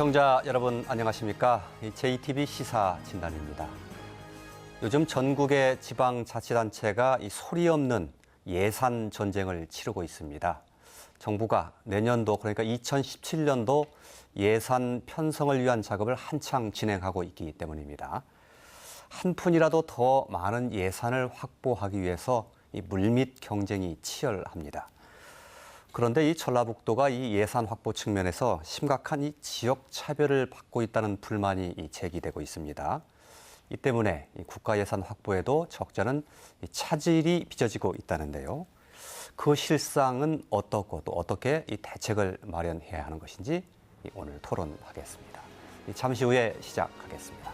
시청자 여러분 안녕하십니까? JTBC 시사 진단입니다. 요즘 전국의 지방자치단체가 이 소리 없는 예산 전쟁을 치르고 있습니다. 정부가 내년도 그러니까 2017년도 예산 편성을 위한 작업을 한창 진행하고 있기 때문입니다. 한 푼이라도 더 많은 예산을 확보하기 위해서 이 물밑 경쟁이 치열합니다. 그런데 이 전라북도가 이 예산 확보 측면에서 심각한 이 지역 차별을 받고 있다는 불만이 제기되고 있습니다. 이 때문에 이 국가 예산 확보에도 적잖은 차질이 빚어지고 있다는데요. 그 실상은 어떻고 또 어떻게 이 대책을 마련해야 하는 것인지 오늘 토론하겠습니다. 잠시 후에 시작하겠습니다.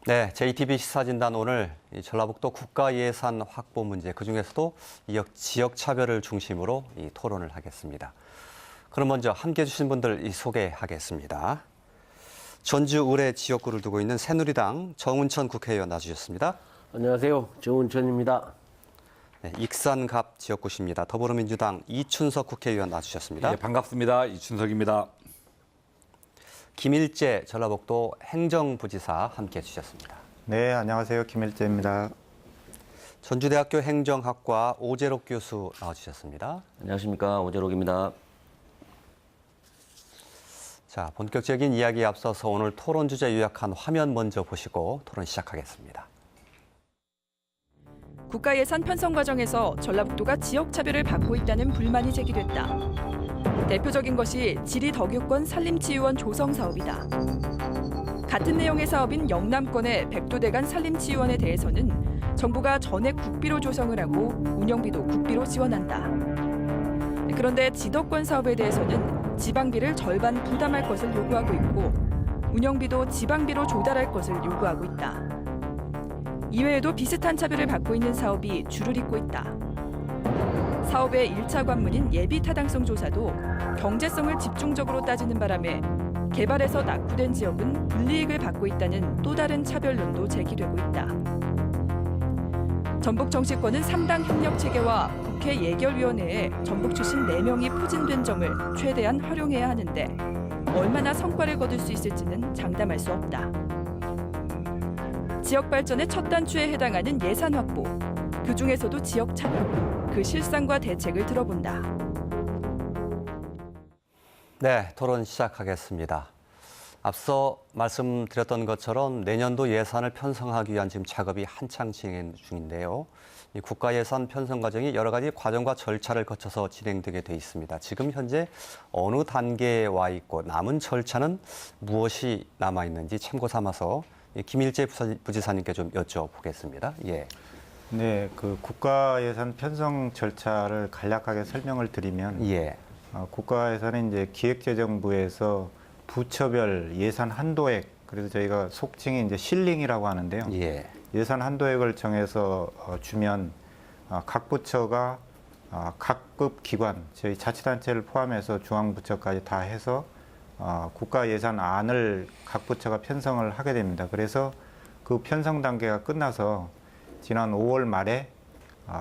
네, JTBC 시사진단 오늘 전라북도 국가 예산 확보 문제, 그중에서도 지역 차별을 중심으로 토론을 하겠습니다. 그럼 먼저 함께해 주신 분들 소개하겠습니다. 전주 의뢰 지역구를 두고 있는 새누리당 정운천 국회의원 나와주셨습니다. 안녕하세요. 정운천입니다. 네, 익산갑 지역구십니다. 더불어민주당 이춘석 국회의원 나와주셨습니다. 네, 반갑습니다. 이춘석입니다. 김일재 전라북도 행정부지사 함께해 주셨습니다. 네, 안녕하세요. 김일재입니다. 전주대학교 행정학과 오재록 교수 나와주셨습니다. 안녕하십니까. 오재록입니다. 자, 본격적인 이야기에 앞서서 오늘 토론 주제 요약한 화면 먼저 보시고 토론 시작하겠습니다. 국가 예산 편성 과정에서 전라북도가 지역 차별을 받고 있다는 불만이 제기됐다. 대표적인 것이 지리덕유권 산림치유원 조성 사업이다. 같은 내용의 사업인 영남권의 백두대간 산림치유원에 대해서는 정부가 전액 국비로 조성을 하고 운영비도 국비로 지원한다. 그런데 지덕권 사업에 대해서는 지방비를 절반 부담할 것을 요구하고 있고 운영비도 지방비로 조달할 것을 요구하고 있다. 이외에도 비슷한 차별을 받고 있는 사업이 줄을 잇고 있다. 사업의 1차 관문인 예비타당성 조사도 경제성을 집중적으로 따지는 바람에 개발에서 낙후된 지역은 불이익을 받고 있다는 또 다른 차별론도 제기되고 있다. 전북 정치권은 3당 협력체계와 국회 예결위원회에 전북 출신 4명이 포진된 점을 최대한 활용해야 하는데 얼마나 성과를 거둘 수 있을지는 장담할 수 없다. 지역 발전의 첫 단추에 해당하는 예산 확보, 그중에서도 지역 차별, 그 실상과 대책을 들어본다. 네, 토론 시작하겠습니다. 앞서 말씀드렸던 것처럼 내년도 예산을 편성하기 위한 지금 작업이 한창 진행 중인데요. 이 국가 예산 편성 과정이 여러 가지 과정과 절차를 거쳐서 진행되게 돼 있습니다. 지금 현재 어느 단계에 와 있고 남은 절차는 무엇이 남아 있는지 참고 삼아서 김일재 부지사님께 좀 여쭤보겠습니다. 예. 네, 그 국가 예산 편성 절차를 간략하게 설명을 드리면, 예. 국가 예산은 이제 기획재정부에서 부처별 예산 한도액, 그래서 저희가 속칭이 이제 실링이라고 하는데요. 예. 예산 한도액을 정해서 주면 각 부처가 각급 기관, 저희 자치단체를 포함해서 중앙부처까지 다 해서 국가 예산안을 각 부처가 편성을 하게 됩니다. 그래서 그 편성 단계가 끝나서 지난 5월 말에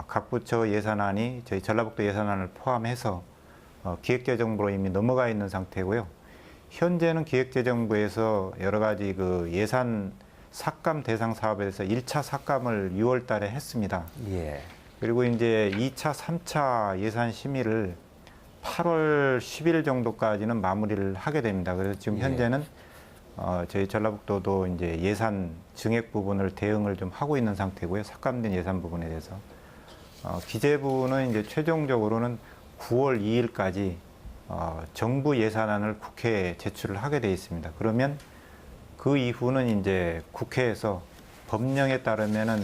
각 부처 예산안이 저희 전라북도 예산안을 포함해서 기획재정부로 이미 넘어가 있는 상태고요. 현재는 기획재정부에서 여러 가지 그 예산 삭감 대상 사업에 대해서 1차 삭감을 6월 달에 했습니다. 예. 그리고 이제 2차, 3차 예산 심의를 8월 10일 정도까지는 마무리를 하게 됩니다. 그래서 지금 현재는 저희 전라북도도 이제 예산 증액 부분을 대응을 좀 하고 있는 상태고요. 삭감된 예산 부분에 대해서. 기재부는 이제 최종적으로는 9월 2일까지 정부 예산안을 국회에 제출을 하게 돼 있습니다. 그러면 그 이후는 이제 국회에서 법령에 따르면은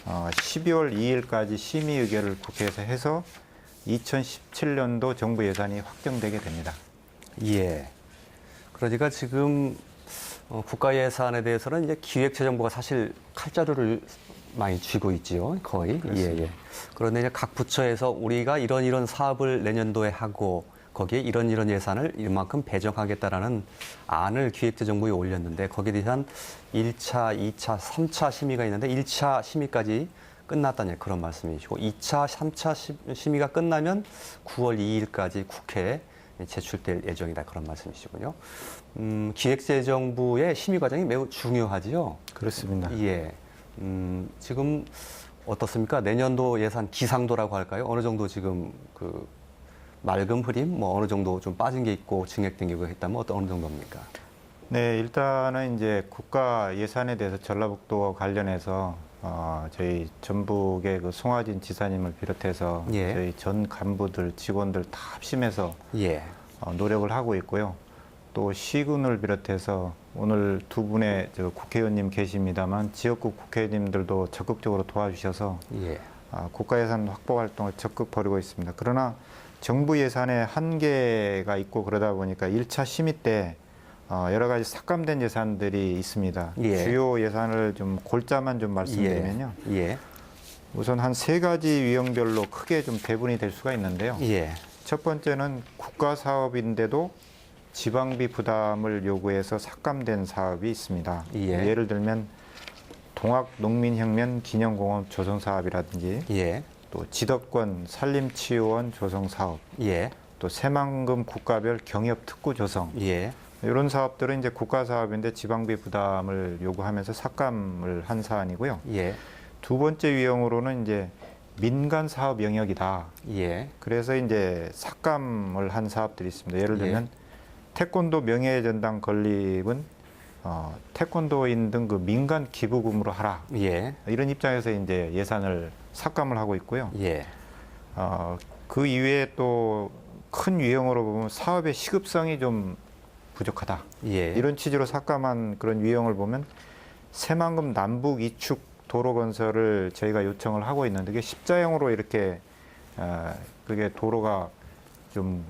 12월 2일까지 심의 의결을 국회에서 해서 2017년도 정부 예산이 확정되게 됩니다. 예. 그러니까 지금 국가 예산에 대해서는 이제 기획재정부가 사실 칼자루를 많이 쥐고 있지요, 거의. 예, 예. 그런데 이제 각 부처에서 우리가 이런 사업을 내년도에 하고 거기에 이런 예산을 이만큼 배정하겠다라는 안을 기획재정부에 올렸는데 거기에 대한 1차, 2차, 3차 심의가 있는데 1차 심의까지 끝났다는 그런 말씀이시고 2차, 3차 심의가 끝나면 9월 2일까지 국회에 제출될 예정이다 그런 말씀이시군요. 기획재정부의 심의 과정이 매우 중요하지요. 그렇습니다. 예. 지금 어떻습니까? 내년도 예산 기상도라고 할까요? 어느 정도 지금 그 맑음 흐림 뭐 어느 정도 좀 빠진 게 있고 증액된 게 있다면 어느 정도입니까? 네, 일단은 이제 국가 예산에 대해서 전라북도 관련해서 저희 전북의 그 송하진 지사님을 비롯해서 예. 저희 전 간부들, 직원들 다 합심해서 예. 노력을 하고 있고요. 또 시군을 비롯해서 오늘 두 분의 저 국회의원님 계십니다만 지역구 국회의원님들도 적극적으로 도와주셔서 예. 국가 예산 확보 활동을 적극 벌이고 있습니다. 그러나 정부 예산에 한계가 있고 그러다 보니까 1차 심의 때 여러 가지 삭감된 예산들이 있습니다. 예. 주요 예산을 좀 골자만 좀 말씀드리면요. 예. 우선 한 세 가지 유형별로 크게 좀 배분이 될 수가 있는데요. 예. 첫 번째는 국가 사업인데도 지방비 부담을 요구해서 삭감된 사업이 있습니다. 예. 예를 들면 동학농민혁명 기념공원 조성 사업이라든지 예. 또 지덕권 산림치유원 조성 사업, 예. 또 새만금 국가별 경협 특구 조성 예. 이런 사업들은 이제 국가 사업인데 지방비 부담을 요구하면서 삭감을 한 사안이고요. 예. 두 번째 유형으로는 이제 민간 사업 영역이다. 예. 그래서 이제 삭감을 한 사업들이 있습니다. 예를 들면 태권도 명예전당 건립은 태권도인 등 그 민간 기부금으로 하라. 예. 이런 입장에서 이제 예산을 삭감을 하고 있고요. 예. 그 이외에 또 큰 유형으로 보면 사업의 시급성이 좀 부족하다. 예. 이런 취지로 삭감한 그런 유형을 보면 새만금 남북 이축 도로 건설을 저희가 요청을 하고 있는데 그게 십자형으로 이렇게 그게 도로가 좀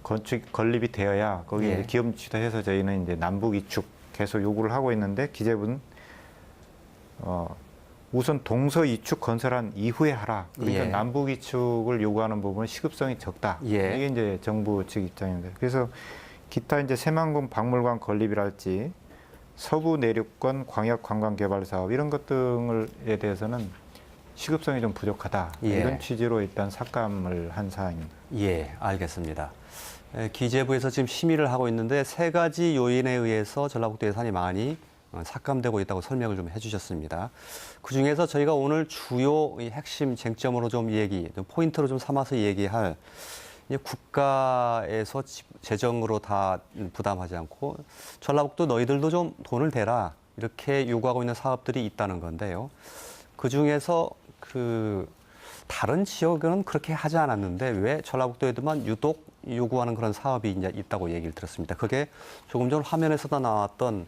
건립이 되어야 거기에 예. 이제 기업주도 해서 저희는 이제 남북 이축 계속 요구를 하고 있는데 기재부는 우선 동서 이축 건설한 이후에 하라. 그러니까 예. 남북 이축을 요구하는 부분은 시급성이 적다. 예. 이게 이제 정부 측 입장입니다. 그래서 기타 이제 새만금 박물관 건립이랄지 서부 내륙권 광역 관광 개발 사업 이런 것 등에 대해서는 시급성이 좀 부족하다. 예. 이런 취지로 일단 삭감을 한 사항입니다. 예, 알겠습니다. 기재부에서 지금 심의를 하고 있는데 세 가지 요인에 의해서 전라북도 예산이 많이 삭감되고 있다고 설명을 좀 해주셨습니다. 그중에서 저희가 오늘 주요 이 핵심 쟁점으로 좀 포인트로 좀 삼아서 얘기할 이제 국가에서 재정으로 다 부담하지 않고 전라북도 너희들도 좀 돈을 대라 이렇게 요구하고 있는 사업들이 있다는 건데요. 그중에서 그 다른 지역은 그렇게 하지 않았는데 왜 전라북도에도만 유독 요구하는 그런 사업이 이제 있다고 얘기를 들었습니다. 그게 조금 전 화면에서도 나왔던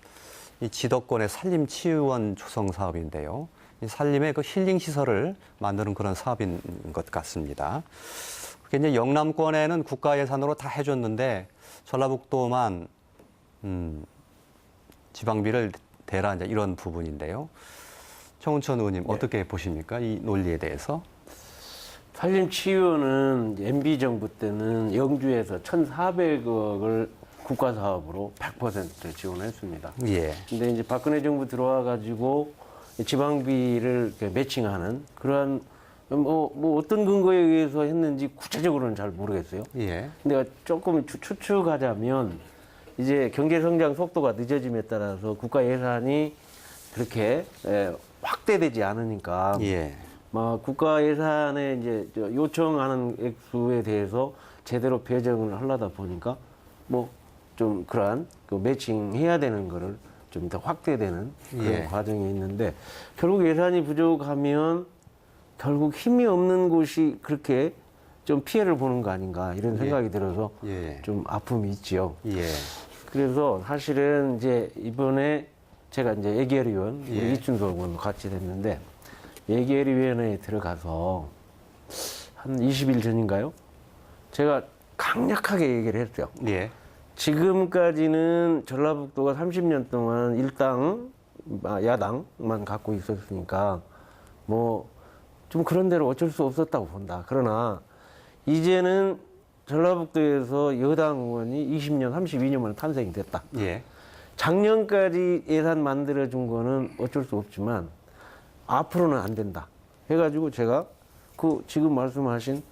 이 지덕권의 산림치유원 조성 사업인데요. 이 산림의 그 힐링 시설을 만드는 그런 사업인 것 같습니다. 그게 이제 영남권에는 국가 예산으로 다 해줬는데 전라북도만 지방비를 대라 이제 이런 부분인데요. 정운천 의원님 어떻게 보십니까? 이 논리에 대해서? 산림치유는 MB 정부 때는 영주에서 1,400억을 국가 사업으로 100% 지원했습니다. 예. 근데 이제 박근혜 정부 들어와 가지고 지방비를 이렇게 매칭하는 그러한 뭐 어떤 근거에 의해서 했는지 구체적으로는 잘 모르겠어요. 예. 근데 조금 추측하자면 이제 경제 성장 속도가 늦어짐에 따라서 국가 예산이 그렇게 확대되지 않으니까 예. 막 국가 예산에 이제 요청하는 액수에 대해서 제대로 배정을 하려다 보니까 뭐 좀 그러한 그 매칭해야 되는 거를 좀 더 확대되는 그런 예. 과정이 있는데 결국 예산이 부족하면 결국 힘이 없는 곳이 그렇게 좀 피해를 보는 거 아닌가 이런 생각이 들어서 예. 좀 아픔이 있지요. 예. 그래서 사실은 이제 이번에 제가 이제 예결위원 우리 예. 이춘석 의원도 같이 됐는데 예결위원회에 들어가서 한 20일 전인가요? 제가 강력하게 얘기를 했어요. 예. 지금까지는 전라북도가 30년 동안 일당 야당만 갖고 있었으니까 뭐 좀 그런 대로 어쩔 수 없었다고 본다. 그러나 이제는 전라북도에서 여당 의원이 20년, 32년 만에 탄생이 됐다. 예. 작년까지 예산 만들어준 거는 어쩔 수 없지만 앞으로는 안 된다. 해가지고 제가 그 지금 말씀하신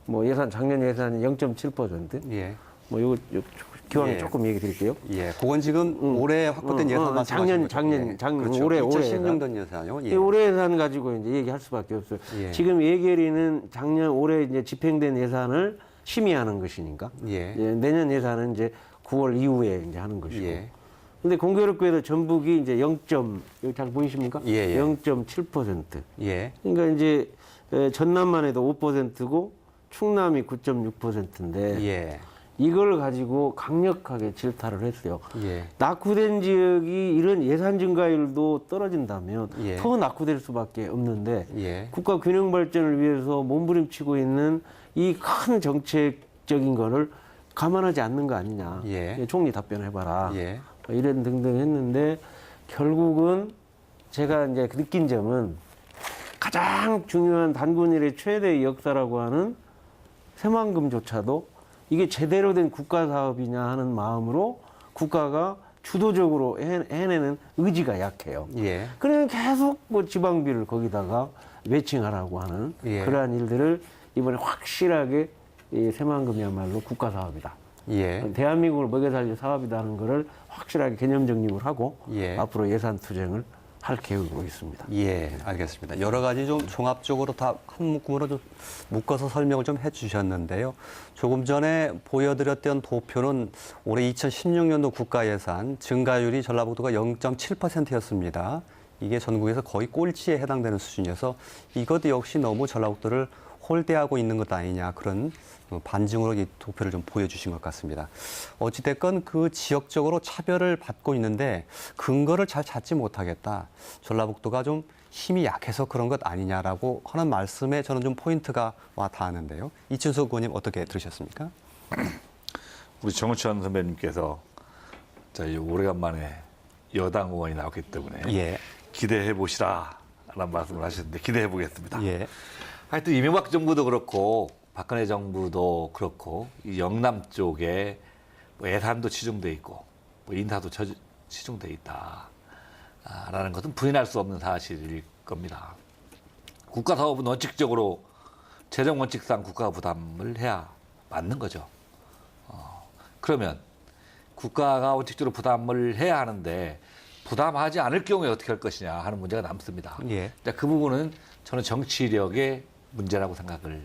뭐 작년 예산이 0.7%. 예. 뭐 요거 기왕에 예. 조금 얘기 드릴게요. 예. 그건 지금 올해 확보된 예산 말씀하시는 작년, 거죠? 작년, 올해 2016년 예산이요. 예. 올해 예산 가지고 이제 얘기할 수밖에 없어요. 예. 지금 예결위는 올해 이제 집행된 예산을 심의하는 것이니까. 예. 예, 내년 예산은 이제 9월 이후에 이제 하는 것이고. 예. 근데 공교롭게도 전북이 이제 여기 잘 보이십니까? 예, 예. 0.7%. 예. 그러니까 이제 전남만 해도 5%고 충남이 9.6%인데 예. 이걸 가지고 강력하게 질타를 했어요. 예. 낙후된 지역이 이런 예산 증가율도 떨어진다면 예. 더 낙후될 수밖에 없는데 예. 국가 균형 발전을 위해서 몸부림치고 있는 이 큰 정책적인 거를 감안하지 않는 거 아니냐. 예. 총리 답변해봐라. 예. 이런 등등 했는데 결국은 제가 이제 느낀 점은 가장 중요한 단군일의 최대의 역사라고 하는 새만금조차도 이게 제대로 된 국가 사업이냐 하는 마음으로 국가가 주도적으로 해내는 의지가 약해요. 예. 그러면 계속 뭐 지방비를 거기다가 매칭하라고 하는 예. 그러한 일들을 이번에 확실하게 이 새만금이야말로 국가 사업이다. 예. 대한민국을 먹여 살릴 사업이다 하는 거를 확실하게 개념 정립을 하고 예. 앞으로 예산 투쟁을 할 계획으로 있습니다. 예, 알겠습니다. 여러 가지 좀 종합적으로 다 한 묶음으로 좀 묶어서 설명을 좀 해주셨는데요. 조금 전에 보여드렸던 도표는 올해 2016년도 국가 예산 증가율이 전라북도가 0.7%였습니다. 이게 전국에서 거의 꼴찌에 해당되는 수준이어서 이것 역시 너무 전라북도를 홀대하고 있는 것 아니냐 그런 반증으로 이 도표를 좀 보여주신 것 같습니다. 어찌됐건 그 지역적으로 차별을 받고 있는데 근거를 잘 찾지 못하겠다. 전라북도가 좀 힘이 약해서 그런 것 아니냐라고 하는 말씀에 저는 좀 포인트가 와 닿았는데요. 이춘석 의원님 어떻게 들으셨습니까? 우리 정우천 선배님께서 저희 오래간만에 여당 의원이 나왔기 때문에 예. 기대해 보시라라는 말씀을 하셨는데 기대해 보겠습니다. 예. 하여튼 이명박 정부도 그렇고 박근혜 정부도 그렇고 이 영남 쪽에 뭐 예산도 치중돼 있고 뭐 인사도 치중돼 있다라는 것은 부인할 수 없는 사실일 겁니다. 국가 사업은 원칙적으로 재정 원칙상 국가가 부담을 해야 맞는 거죠. 그러면 국가가 원칙적으로 부담을 해야 하는데 부담하지 않을 경우에 어떻게 할 것이냐 하는 문제가 남습니다. 예. 그 부분은 저는 정치력의 문제라고 생각을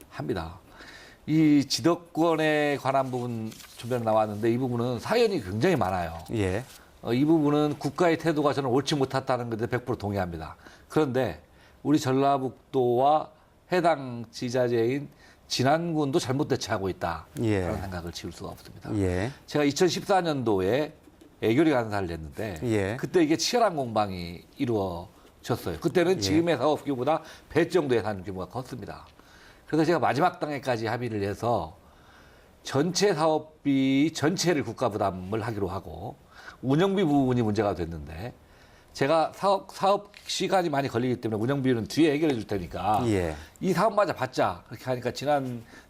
합니다. 이 지도권에 관한 부분 좀 전에 나왔는데 이 부분은 사연이 굉장히 많아요. 예. 이 부분은 국가의 태도가 저는 옳지 못했다는 것에 100% 동의합니다. 그런데 우리 전라북도와 해당 지자체인 진안군도 잘못 대처하고 있다라는 예. 생각을 지울 수가 없습니다. 예. 제가 2014년도에 애교리 간사를 했는데 예. 그때 이게 치열한 공방이 이루어졌어요. 그때는 지금의 사업 규모보다 배 정도 예산 규모가 컸습니다. 그래서 제가 마지막 단계까지 합의를 해서 전체 사업비 전체를 국가 부담을 하기로 하고 운영비 부분이 문제가 됐는데 제가 사업 시간이 많이 걸리기 때문에 운영비는 뒤에 해결해 줄 테니까 예. 이 사업마저 받자 그렇게 하니까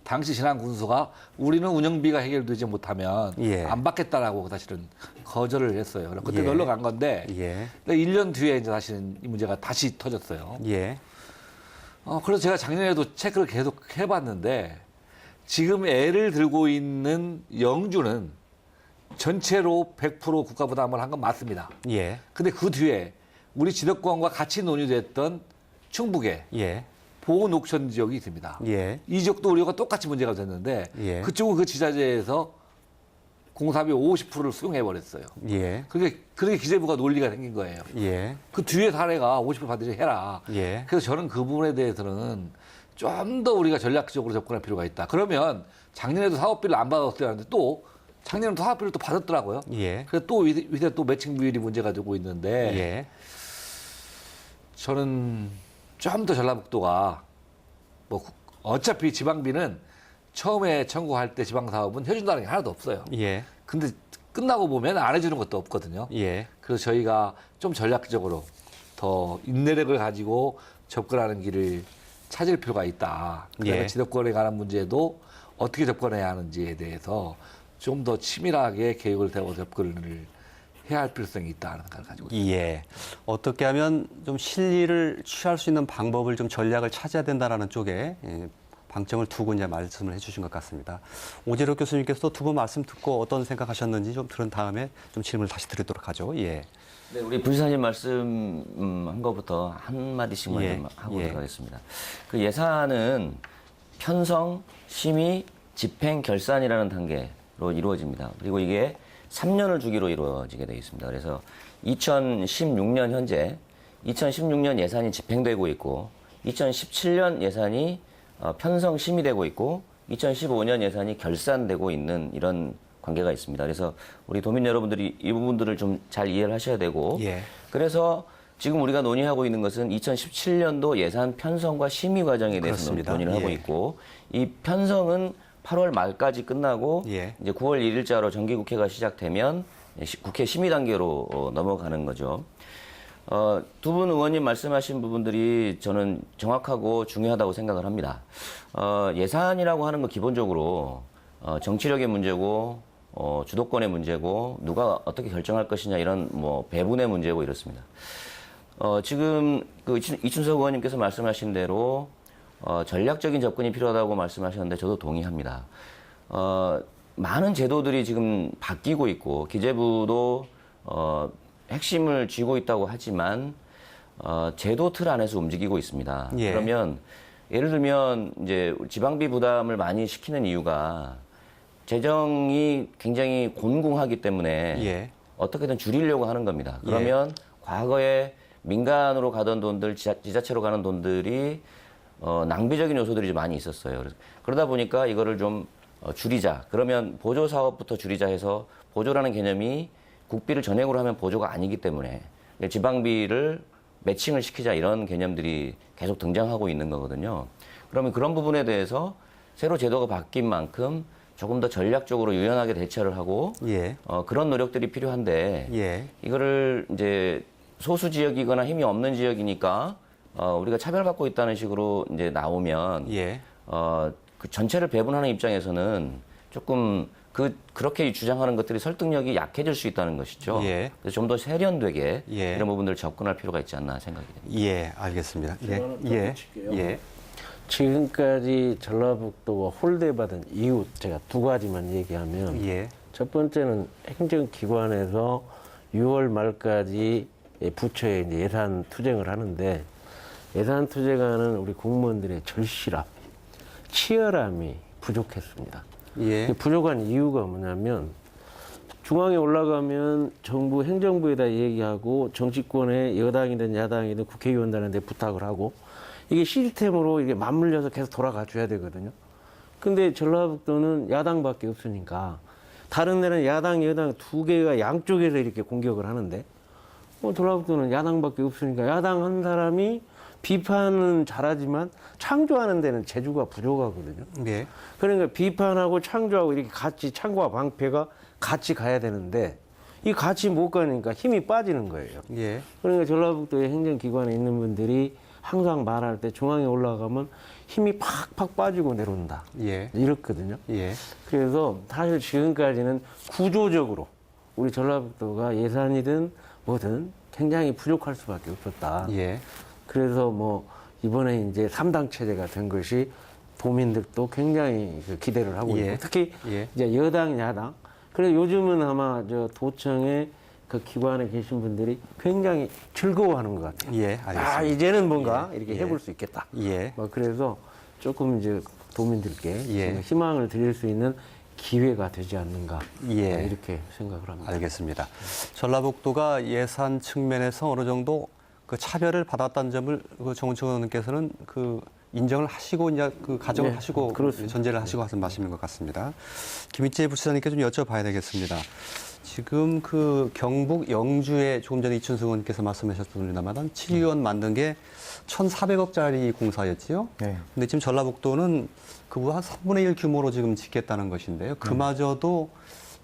당시 진안 군수가 우리는 운영비가 해결되지 못하면 예. 안 받겠다라고 사실은 거절을 했어요. 그래서 그때 예. 놀러 간 건데 예. 1년 뒤에 이제 사실은 이 문제가 다시 터졌어요. 예. 그래서 제가 작년에도 체크를 계속 해봤는데 지금 애를 들고 있는 영주는 전체로 100% 국가 부담을 한 건 맞습니다. 예. 근데 그 뒤에 우리 지도권과 같이 논의됐던 충북에 예. 보호 녹천 지역이 있습니다. 예. 이 지역도 우리가 똑같이 문제가 됐는데 예. 그쪽은 그 지자체에서 공사비 50%를 수용해버렸어요. 예. 그렇게 기재부가 논리가 생긴 거예요. 예. 그 뒤에 사례가 50% 받으시 해라. 예. 그래서 저는 그 부분에 대해서는 좀 더 우리가 전략적으로 접근할 필요가 있다. 그러면 작년에도 사업비를 안 받았어야 하는데 또 작년에도 사업비를 또 받았더라고요. 예. 그래서 또 위세 또 매칭 비율이 문제가 되고 있는데 예. 저는 좀 더 전라북도가 뭐 어차피 지방비는 처음에 청구할 때 지방사업은 해준다는 게 하나도 없어요. 예. 근데 끝나고 보면 안 해주는 것도 없거든요. 예. 그래서 저희가 좀 전략적으로 더 인내력을 가지고 접근하는 길을 찾을 필요가 있다. 그다음에 예. 지도권에 관한 문제도 어떻게 접근해야 하는지에 대해서 좀 더 치밀하게 계획을 세워 접근을 해야 할 필요성이 있다는 걸 가지고 있습니다. 예. 어떻게 하면 좀 실리를 취할 수 있는 방법을 좀 전략을 찾아야 된다라는 쪽에 방점을 두고 이제 말씀을 해주신 것 같습니다. 오재록 교수님께서도 두 분 말씀 듣고 어떤 생각하셨는지 좀 들은 다음에 좀 질문을 다시 드리도록 하죠. 예. 네, 우리 부지사님 말씀한 것부터 한 마디씩만 예, 좀 하고 예. 들어가겠습니다. 그 예산은 편성, 심의, 집행, 결산이라는 단계로 이루어집니다. 그리고 이게 3년을 주기로 이루어지게 되어 있습니다. 그래서 2016년 현재 2016년 예산이 집행되고 있고 2017년 예산이 편성, 심의되고 있고 2015년 예산이 결산되고 있는 이런 관계가 있습니다. 그래서 우리 도민 여러분들이 이 부분들을 좀 잘 이해를 하셔야 되고 예. 그래서 지금 우리가 논의하고 있는 것은 2017년도 예산 편성과 심의 과정에 대해서 그렇습니다. 논의를 하고 예. 있고 이 편성은 8월 말까지 끝나고 예. 이제 9월 1일자로 정기국회가 시작되면 국회 심의 단계로 넘어가는 거죠. 두 분 의원님 말씀하신 부분들이 저는 정확하고 중요하다고 생각을 합니다. 예산이라고 하는 거 기본적으로 정치력의 문제고 주도권의 문제고 누가 어떻게 결정할 것이냐 이런 뭐 배분의 문제고 이렇습니다. 지금 그 이춘석 의원님께서 말씀하신 대로 전략적인 접근이 필요하다고 말씀하셨는데 저도 동의합니다. 많은 제도들이 지금 바뀌고 있고 기재부도 핵심을 쥐고 있다고 하지만 제도 틀 안에서 움직이고 있습니다. 예. 그러면 예를 들면 이제 지방비 부담을 많이 시키는 이유가 재정이 굉장히 곤궁하기 때문에 예. 어떻게든 줄이려고 하는 겁니다. 그러면 과거에 민간으로 가던 돈들, 지자체로 가는 돈들이 낭비적인 요소들이 좀 많이 있었어요. 그러다 보니까 이거를 좀 줄이자. 그러면 보조 사업부터 줄이자 해서 보조라는 개념이 국비를 전액으로 하면 보조가 아니기 때문에 지방비를 매칭을 시키자 이런 개념들이 계속 등장하고 있는 거거든요. 그러면 그런 부분에 대해서 새로 제도가 바뀐 만큼 조금 더 전략적으로 유연하게 대처를 하고 예. 그런 노력들이 필요한데 예. 이거를 이제 소수 지역이거나 힘이 없는 지역이니까 우리가 차별받고 있다는 식으로 이제 나오면 예. 그 전체를 배분하는 입장에서는 조금 그렇게 주장하는 것들이 설득력이 약해질 수 있다는 것이죠. 예. 그래서 좀 더 세련되게 예. 이런 부분들을 접근할 필요가 있지 않나 생각이 됩니다. 예. 알겠습니다. 예. 하나 더 예. 붙일게요. 예. 지금까지 전라북도가 홀대받은 이유 제가 두 가지만 얘기하면 예. 첫 번째는 행정기관에서 6월 말까지 부처에 이제 예산 투쟁을 하는데 예산 투쟁하는 우리 공무원들의 절실함, 치열함이 부족했습니다. 예. 부족한 이유가 뭐냐면 중앙에 올라가면 정부 행정부에다 얘기하고 정치권의 여당이든 야당이든 국회의원들한테 부탁을 하고 이게 시스템으로 이게 맞물려서 계속 돌아가 줘야 되거든요. 근데 전라북도는 야당밖에 없으니까 다른 데는 야당, 여당 두 개가 양쪽에서 이렇게 공격을 하는데 전라북도는 야당밖에 없으니까 야당 한 사람이 비판은 잘하지만 창조하는 데는 재주가 부족하거든요. 예. 그러니까 비판하고 창조하고 이렇게 같이 창조와 방패가 같이 가야 되는데 이 같이 못 가니까 힘이 빠지는 거예요. 예. 그러니까 전라북도의 행정기관에 있는 분들이 항상 말할 때 중앙에 올라가면 힘이 팍팍 빠지고 내려온다. 예. 이렇거든요. 예. 그래서 사실 지금까지는 구조적으로 우리 전라북도가 예산이든 뭐든 굉장히 부족할 수밖에 없었다. 예. 그래서 뭐 이번에 이제 3당 체제가 된 것이 도민들도 굉장히 기대를 하고 예. 있고 특히 예. 이제 여당, 야당. 그래서 요즘은 아마 저 도청의 그 기관에 계신 분들이 굉장히 즐거워하는 것 같아요. 예. 알겠습니다. 아 이제는 뭔가 이렇게 예. 해볼 수 있겠다. 예. 뭐 그래서 조금 이제 도민들께 예. 좀 희망을 드릴 수 있는 기회가 되지 않는가 예. 이렇게 생각을 합니다. 알겠습니다. 전라북도가 예산 측면에서 어느 정도 그 차별을 받았다는 점을 그 정은총 의원님께서는 그 인정을 하시고 이제 그 가정을 네, 하시고 그렇습니다. 전제를 하시고 하신 말씀인 것 같습니다. 김희재 부시장님께 좀 여쭤봐야 되겠습니다. 지금 그 경북 영주에 조금 전에 이춘석 의원님께서 말씀하셨습니다만 7의원 만든 게 1,400억짜리 공사였지요. 네. 근데 지금 전라북도는 그보다 한 3분의 1 규모로 지금 짓겠다는 것인데요. 그마저도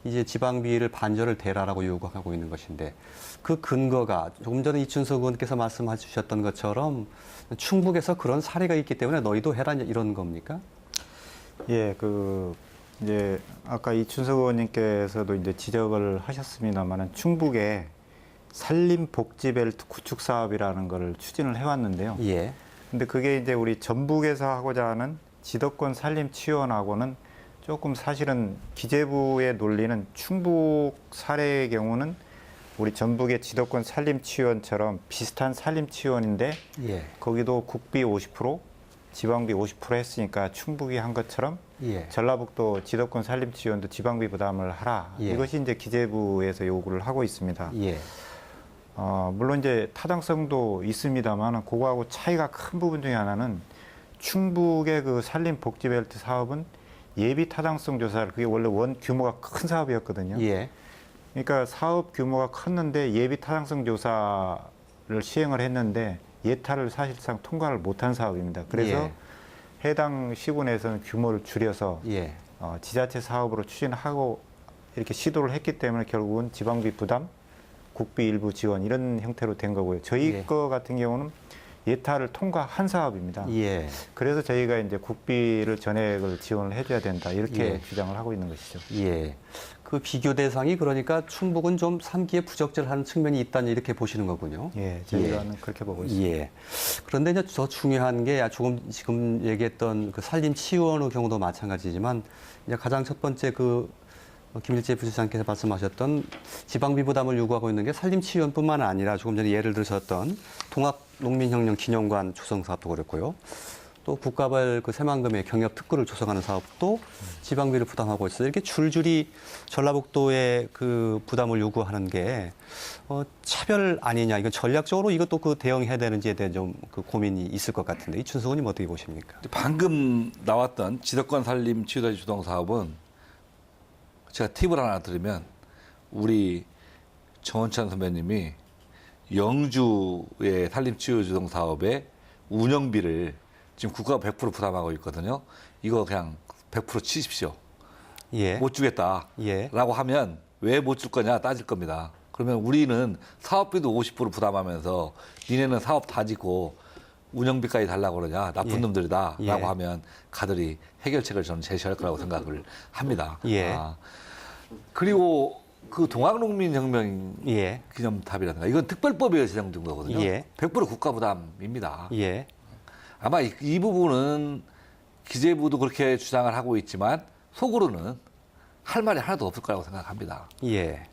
이제 지방비를 반절을 대라라고 요구하고 있는 것인데 그 근거가 조금 전에 이춘석 의원께서 말씀해 주셨던 것처럼 충북에서 그런 사례가 있기 때문에 너희도 해라 이런 겁니까? 예, 이제 아까 이춘석 의원님께서도 이제 지적을 하셨습니다만은 충북에 산림복지벨트 구축 사업이라는 거를 추진을 해왔는데요. 예. 근데 그게 이제 우리 전북에서 하고자 하는 지도권 산림치유원하고는 조금 사실은 기재부의 논리는 충북 사례의 경우는 우리 전북의 지도권 산림치유원처럼 비슷한 산림치유원인데 예. 거기도 국비 50%, 지방비 50% 했으니까 충북이 한 것처럼 예. 전라북도 지도권 산림치유원도 지방비 부담을 하라. 예. 이것이 이제 기재부에서 요구를 하고 있습니다. 예. 물론 이제 타당성도 있습니다만 그거하고 차이가 큰 부분 중에 하나는 충북의 그 산림복지벨트 사업은 예비 타당성 조사를 그게 원래 원 규모가 큰 사업이었거든요. 예. 그러니까 사업 규모가 컸는데 예비 타당성 조사를 시행을 했는데 예타를 사실상 통과를 못한 사업입니다. 그래서 예. 해당 시군에서는 규모를 줄여서 예. 지자체 사업으로 추진하고 이렇게 시도를 했기 때문에 결국은 지방비 부담, 국비 일부 지원 이런 형태로 된 거고요. 저희 예. 거 같은 경우는 예타를 통과한 사업입니다. 예. 그래서 저희가 이제 국비를 전액을 지원을 해줘야 된다 이렇게 예. 주장을 하고 있는 것이죠. 예. 그 비교 대상이 그러니까 충북은 좀 3기에 부적절한 측면이 있다는 이렇게 보시는 거군요. 예, 저희가는 그렇게 보고 있습니다. 예. 그런데 이제 더 중요한 게 조금 지금 얘기했던 그 산림치유원의 경우도 마찬가지지만 이제 가장 첫 번째 김일재 부시장께서 말씀하셨던 지방비 부담을 요구하고 있는 게 산림치유원뿐만 아니라 조금 전에 예를 들으셨던 동학농민혁명 기념관 조성 사업도 그렇고요. 또 국가별 그 새만금의 경협 특구를 조성하는 사업도 지방비를 부담하고 있어요. 이렇게 줄줄이 전라북도의 그 부담을 요구하는 게 차별 아니냐. 이건 전략적으로 이것도 그 대응해야 되는지에 대한 좀 그 고민이 있을 것 같은데 이춘석 의원님 어떻게 보십니까? 방금 나왔던 지도권 산림 치유도시 주동 사업은 제가 팁을 하나 드리면 우리 정원찬 선배님이 영주의 산림 치유 주동 사업의 운영비를 지금 국가가 100% 부담하고 있거든요. 이거 그냥 100% 치십시오. 예. 못 주겠다. 예. 라고 하면 왜 못 줄 거냐 따질 겁니다. 그러면 우리는 사업비도 50% 부담하면서 니네는 사업 다 짓고 운영비까지 달라고 그러냐 나쁜 예. 놈들이다 예. 라고 하면 가들이 해결책을 저는 제시할 거라고 생각을 합니다. 예. 그리고 그 동학농민혁명 예. 기념탑이라든가 이건 특별법에 제정된 거거든요. 예. 100% 국가 부담입니다. 예. 아마 이 부분은 기재부도 그렇게 주장을 하고 있지만 속으로는 할 말이 하나도 없을 거라고 생각합니다. 예.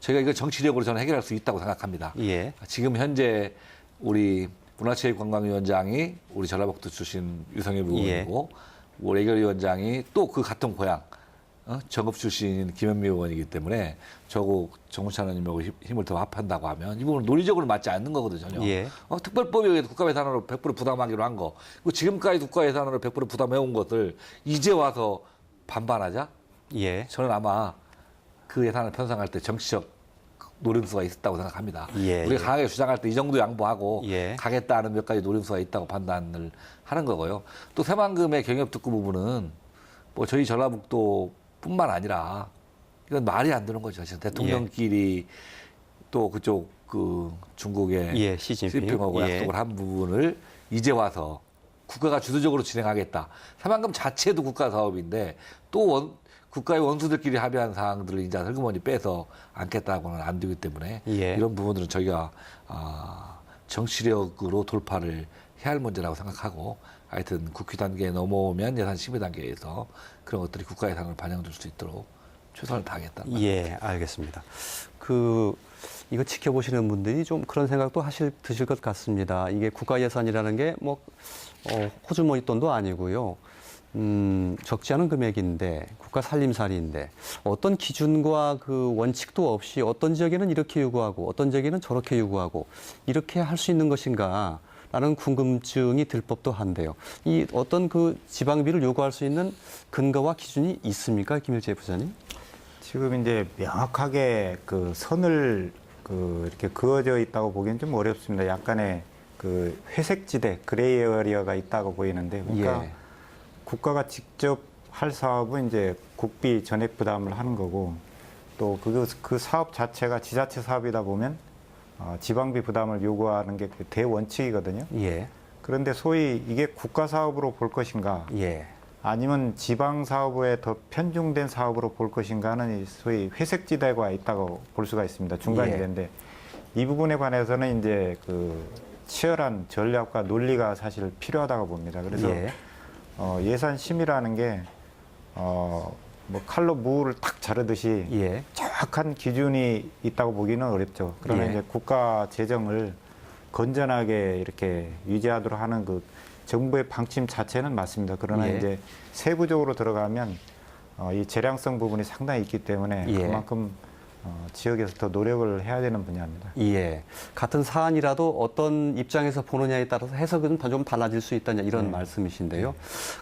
저희가 이거 정치력으로 저는 해결할 수 있다고 생각합니다. 예. 지금 현재 우리 문화체육관광위원장이 우리 전라북도 출신 유성엽 의원이고 우리 애결위원장이 또 그 같은 고향 정읍 출신 김현미 의원이기 때문에 저고 정우찬 의원님하고 힘을 더 합한다고 하면 이 부분은 논리적으로 맞지 않는 거거든요. 전혀. 예. 특별법에 의해서 국가 예산으로 100% 부담하기로 한 거. 그리고 지금까지 국가 예산으로 100% 부담해온 것을 이제 와서 반반하자? 예. 저는 아마 그 예산을 편성할 때 정치적 노림수가 있었다고 생각합니다. 예, 우리가 예. 강하게 주장할 때 이 정도 양보하고 예. 가겠다는 몇 가지 노림수가 있다고 판단을 하는 거고요. 또 새만금의 경협특구 부분은 뭐 저희 전라북도뿐만 아니라 이건 말이 안 되는 거죠. 지금 대통령끼리 또 그쪽 그 중국의 예, 시진핑. 시진핑하고 예. 약속을 한 부분을 이제 와서 국가가 주도적으로 진행하겠다. 새만금 자체도 국가 사업인데 또 국가의 원수들끼리 합의한 사항들을 이제 슬그머니 빼서 안겠다고는 안 되기 때문에 예. 이런 부분들은 저희가 정치력으로 돌파를 해야 할 문제라고 생각하고 하여튼 국회 단계에 넘어오면 예산 심의 단계에서 그런 것들이 국가 예산으로 반영될 수 있도록 최선을 다하겠다. 예, 알겠습니다. 이거 지켜보시는 분들이 좀 그런 생각도 드실 것 같습니다. 이게 국가 예산이라는 게 호주머니 돈도 아니고요. 적지 않은 금액인데 국가 살림살이인데 어떤 기준과 그 원칙도 없이 어떤 지역에는 이렇게 요구하고 어떤 지역에는 저렇게 요구하고 이렇게 할 수 있는 것인가 라는 궁금증이 들 법도 한데요. 이 어떤 그 지방비를 요구할 수 있는 근거와 기준이 있습니까? 김일재 부장님? 지금 이제 명확하게 그 선을 이렇게 그어져 있다고 보기엔 좀 어렵습니다. 약간의 그 회색지대, 그레이 에리어가 있다고 보이는데, 그러니까 예. 국가가 직접 할 사업은 이제 국비 전액 부담을 하는 거고 또 그 사업 자체가 지자체 사업이다 보면 지방비 부담을 요구하는 게 그 대원칙이거든요. 예. 그런데 소위 이게 국가 사업으로 볼 것인가 예. 아니면 지방 사업에 더 편중된 사업으로 볼 것인가는 이 소위 회색지대가 있다고 볼 수가 있습니다. 중간지대인데 이 부분에 관해서는 이제 그 치열한 전략과 논리가 사실 필요하다고 봅니다. 그래서 예. 예산 심의라는 게 뭐 칼로 무를 탁 자르듯이 예. 정확한 기준이 있다고 보기는 어렵죠. 그러나 예. 이제 국가 재정을 건전하게 이렇게 유지하도록 하는 그 정부의 방침 자체는 맞습니다. 그러나 예. 이제 세부적으로 들어가면 이 재량성 부분이 상당히 있기 때문에 예. 그만큼 지역에서 더 노력을 해야 되는 분야입니다. 예. 같은 사안이라도 어떤 입장에서 보느냐에 따라서 해석은 좀 달라질 수 있다냐 이런 말씀이신데요.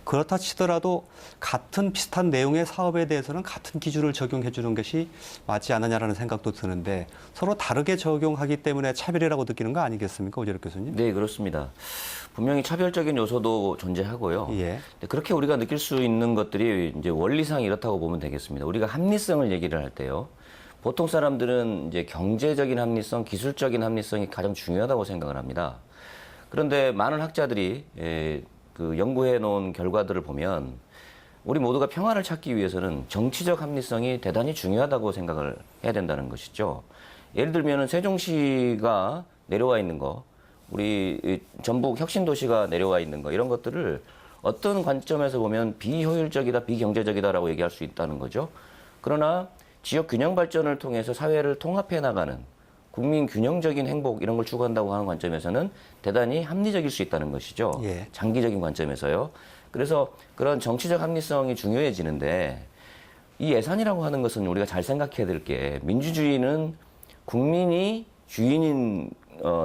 그렇다 치더라도 같은 비슷한 내용의 사업에 대해서는 같은 기준을 적용해 주는 것이 맞지 않느냐라는 생각도 드는데 서로 다르게 적용하기 때문에 차별이라고 느끼는 거 아니겠습니까? 오재력 교수님? 네, 그렇습니다. 분명히 차별적인 요소도 존재하고요. 예. 그렇게 우리가 느낄 수 있는 것들이 이제 원리상 이렇다고 보면 되겠습니다. 우리가 합리성을 얘기를 할 때요. 보통 사람들은 이제 경제적인 합리성, 기술적인 합리성이 가장 중요하다고 생각을 합니다. 그런데 많은 학자들이 그 연구해 놓은 결과들을 보면 우리 모두가 평화를 찾기 위해서는 정치적 합리성이 대단히 중요하다고 생각을 해야 된다는 것이죠. 예를 들면은 세종시가 내려와 있는 거, 우리 전북 혁신도시가 내려와 있는 거 이런 것들을 어떤 관점에서 보면 비효율적이다, 비경제적이다라고 얘기할 수 있다는 거죠. 그러나 지역 균형 발전을 통해서 사회를 통합해 나가는 국민 균형적인 행복 이런 걸 추구한다고 하는 관점에서는 대단히 합리적일 수 있다는 것이죠. 예. 장기적인 관점에서요. 그래서 그런 정치적 합리성이 중요해지는데 이 예산이라고 하는 것은 우리가 잘 생각해야 될 게 민주주의는 국민이 주인인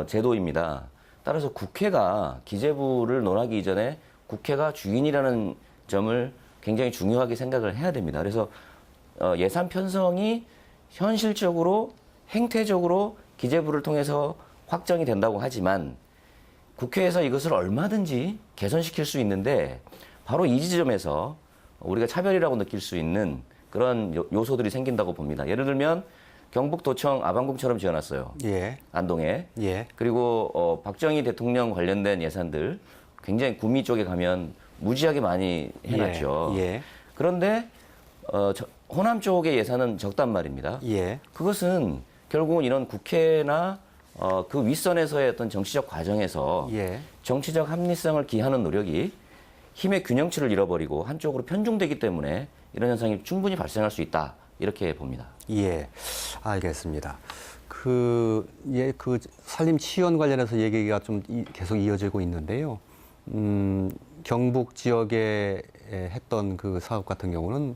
제도입니다. 따라서 국회가 기재부를 논하기 이전에 국회가 주인이라는 점을 굉장히 중요하게 생각을 해야 됩니다. 그래서 예산 편성이 현실적으로 행태적으로 기재부를 통해서 확정이 된다고 하지만 국회에서 이것을 얼마든지 개선시킬 수 있는데 바로 이 지점에서 우리가 차별이라고 느낄 수 있는 그런 요소들이 생긴다고 봅니다. 예를 들면 경북도청 아방궁처럼 지어놨어요. 예. 안동에. 예. 그리고 박정희 대통령 관련된 예산들 굉장히 구미 쪽에 가면 무지하게 많이 해놨죠. 예. 그런데 호남 쪽의 예산은 적단 말입니다. 예. 그것은 결국은 이런 국회나 그 윗선에서의 어떤 정치적 과정에서 예. 정치적 합리성을 기하는 노력이 힘의 균형치를 잃어버리고 한쪽으로 편중되기 때문에 이런 현상이 충분히 발생할 수 있다. 이렇게 봅니다. 예, 알겠습니다. 그 산림 치유원 관련해서 얘기가 좀 계속 이어지고 있는데요. 경북 지역에 했던 그 사업 같은 경우는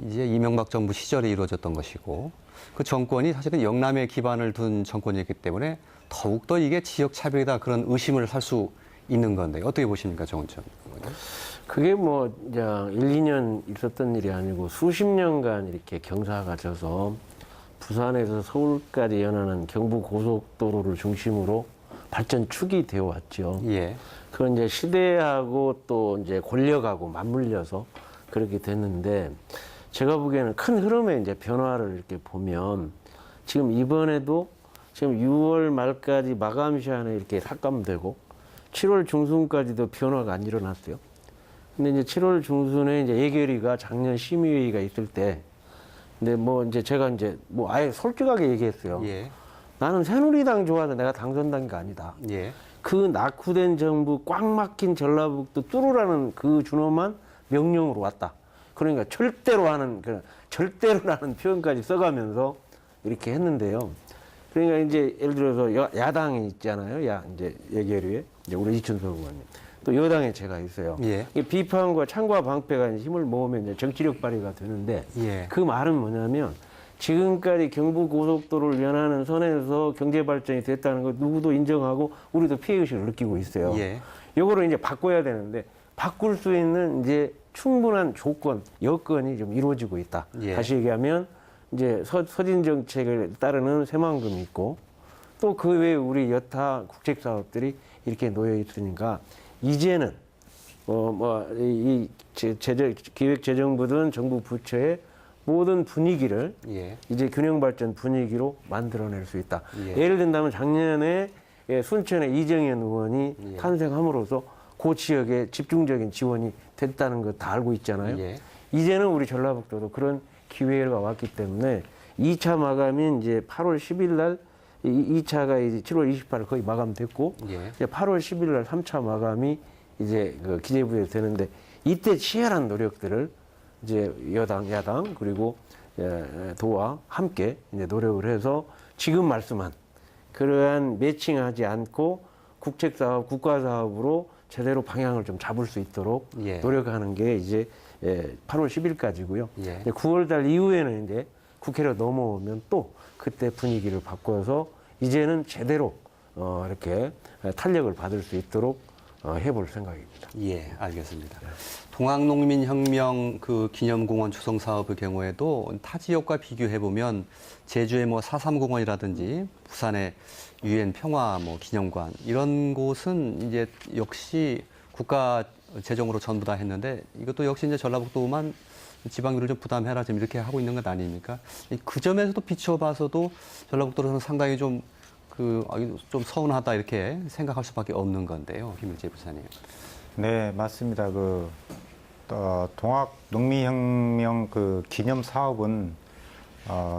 이제 이명박 정부 시절에 이루어졌던 것이고 그 정권이 사실은 영남에 기반을 둔 정권이기 때문에 더욱더 이게 지역 차별이다 그런 의심을 할 수 있는 건데 어떻게 보십니까, 정은천 의원님? 그게 뭐 이제 1, 2년 있었던 일이 아니고 수십 년간 이렇게 경사가 져서 부산에서 서울까지 연하는 경부 고속도로를 중심으로 발전축이 되어 왔죠. 예. 그건 이제 시대하고 또 이제 권력하고 맞물려서 그렇게 됐는데 제가 보기에는 큰 흐름의 이제 변화를 이렇게 보면 지금 이번에도 지금 6월 말까지 마감 시한에 이렇게 삭감되고 7월 중순까지도 변화가 안 일어났어요. 근데 이제 7월 중순에 이제 예결위가 작년 심의회의가 있을 때, 근데 뭐 이제 제가 이제 뭐 아예 솔직하게 얘기했어요. 예. 나는 새누리당 좋아서 내가 당선된 게 아니다. 예. 그 낙후된 정부 꽉 막힌 전라북도 뚫으라는 그 준엄한 명령으로 왔다. 그러니까 절대로라는 표현까지 써가면서 이렇게 했는데요. 그러니까 이제 예를 들어서 야당이 있잖아요. 이제 예결위에 이제 우리 이춘석 의원님. 또 여당에 제가 있어요. 예. 이 비판과 창과 방패가 힘을 모으면 이제 정치력 발휘가 되는데 예. 그 말은 뭐냐면 지금까지 경부고속도로를 연하는 선에서 경제 발전이 됐다는 거 누구도 인정하고 우리도 피해의식을 느끼고 있어요. 예. 요거를 이제 바꿔야 되는데 바꿀 수 있는 이제 충분한 조건, 여건이 좀 이루어지고 있다. 예. 다시 얘기하면 이제 서진 정책을 따르는 새만금이 있고 또 그 외에 우리 여타 국책 사업들이 이렇게 놓여 있으니까 이제는 기획재정부든 정부 부처의 모든 분위기를 예. 이제 균형발전 분위기로 만들어낼 수 있다. 예. 예를 든다면 작년에 순천의 이정현 의원이 예. 탄생함으로써 그 지역에 집중적인 지원이 됐다는 거 다 알고 있잖아요. 예. 이제는 우리 전라북도도 그런 기회가 왔기 때문에 2차 마감인 이제 8월 10일 날 2차가 이제 7월 28일 거의 마감됐고 예. 이제 8월 10일 날 3차 마감이 이제 그 기재부에서 되는데 이때 치열한 노력들을 이제 여당, 야당 그리고 도와 함께 이제 노력을 해서 지금 말씀한 그러한 매칭하지 않고 국책사업, 국가사업으로 제대로 방향을 좀 잡을 수 있도록 예. 노력하는 게 이제 8월 10일까지고요. 예. 9월 달 이후에는 이제 국회로 넘어오면 또 그때 분위기를 바꿔서 이제는 제대로 이렇게 탄력을 받을 수 있도록 해볼 생각입니다. 예, 알겠습니다. 동학농민혁명 그 기념공원 조성 사업의 경우에도 타 지역과 비교해 보면 제주의 뭐 4.3공원이라든지 부산의 유엔 평화 뭐 기념관 이런 곳은 이제 역시 국가 재정으로 전부 다 했는데 이것도 역시 이제 전라북도만 지방률을 좀 부담해라 지금 이렇게 하고 있는 것 아닙니까? 그 점에서도 비춰봐서도 전라북도로서는 상당히 좀 좀 서운하다 이렇게 생각할 수밖에 없는 건데요, 김일재 부사님. 네, 맞습니다. 동학 농민혁명 그 기념 사업은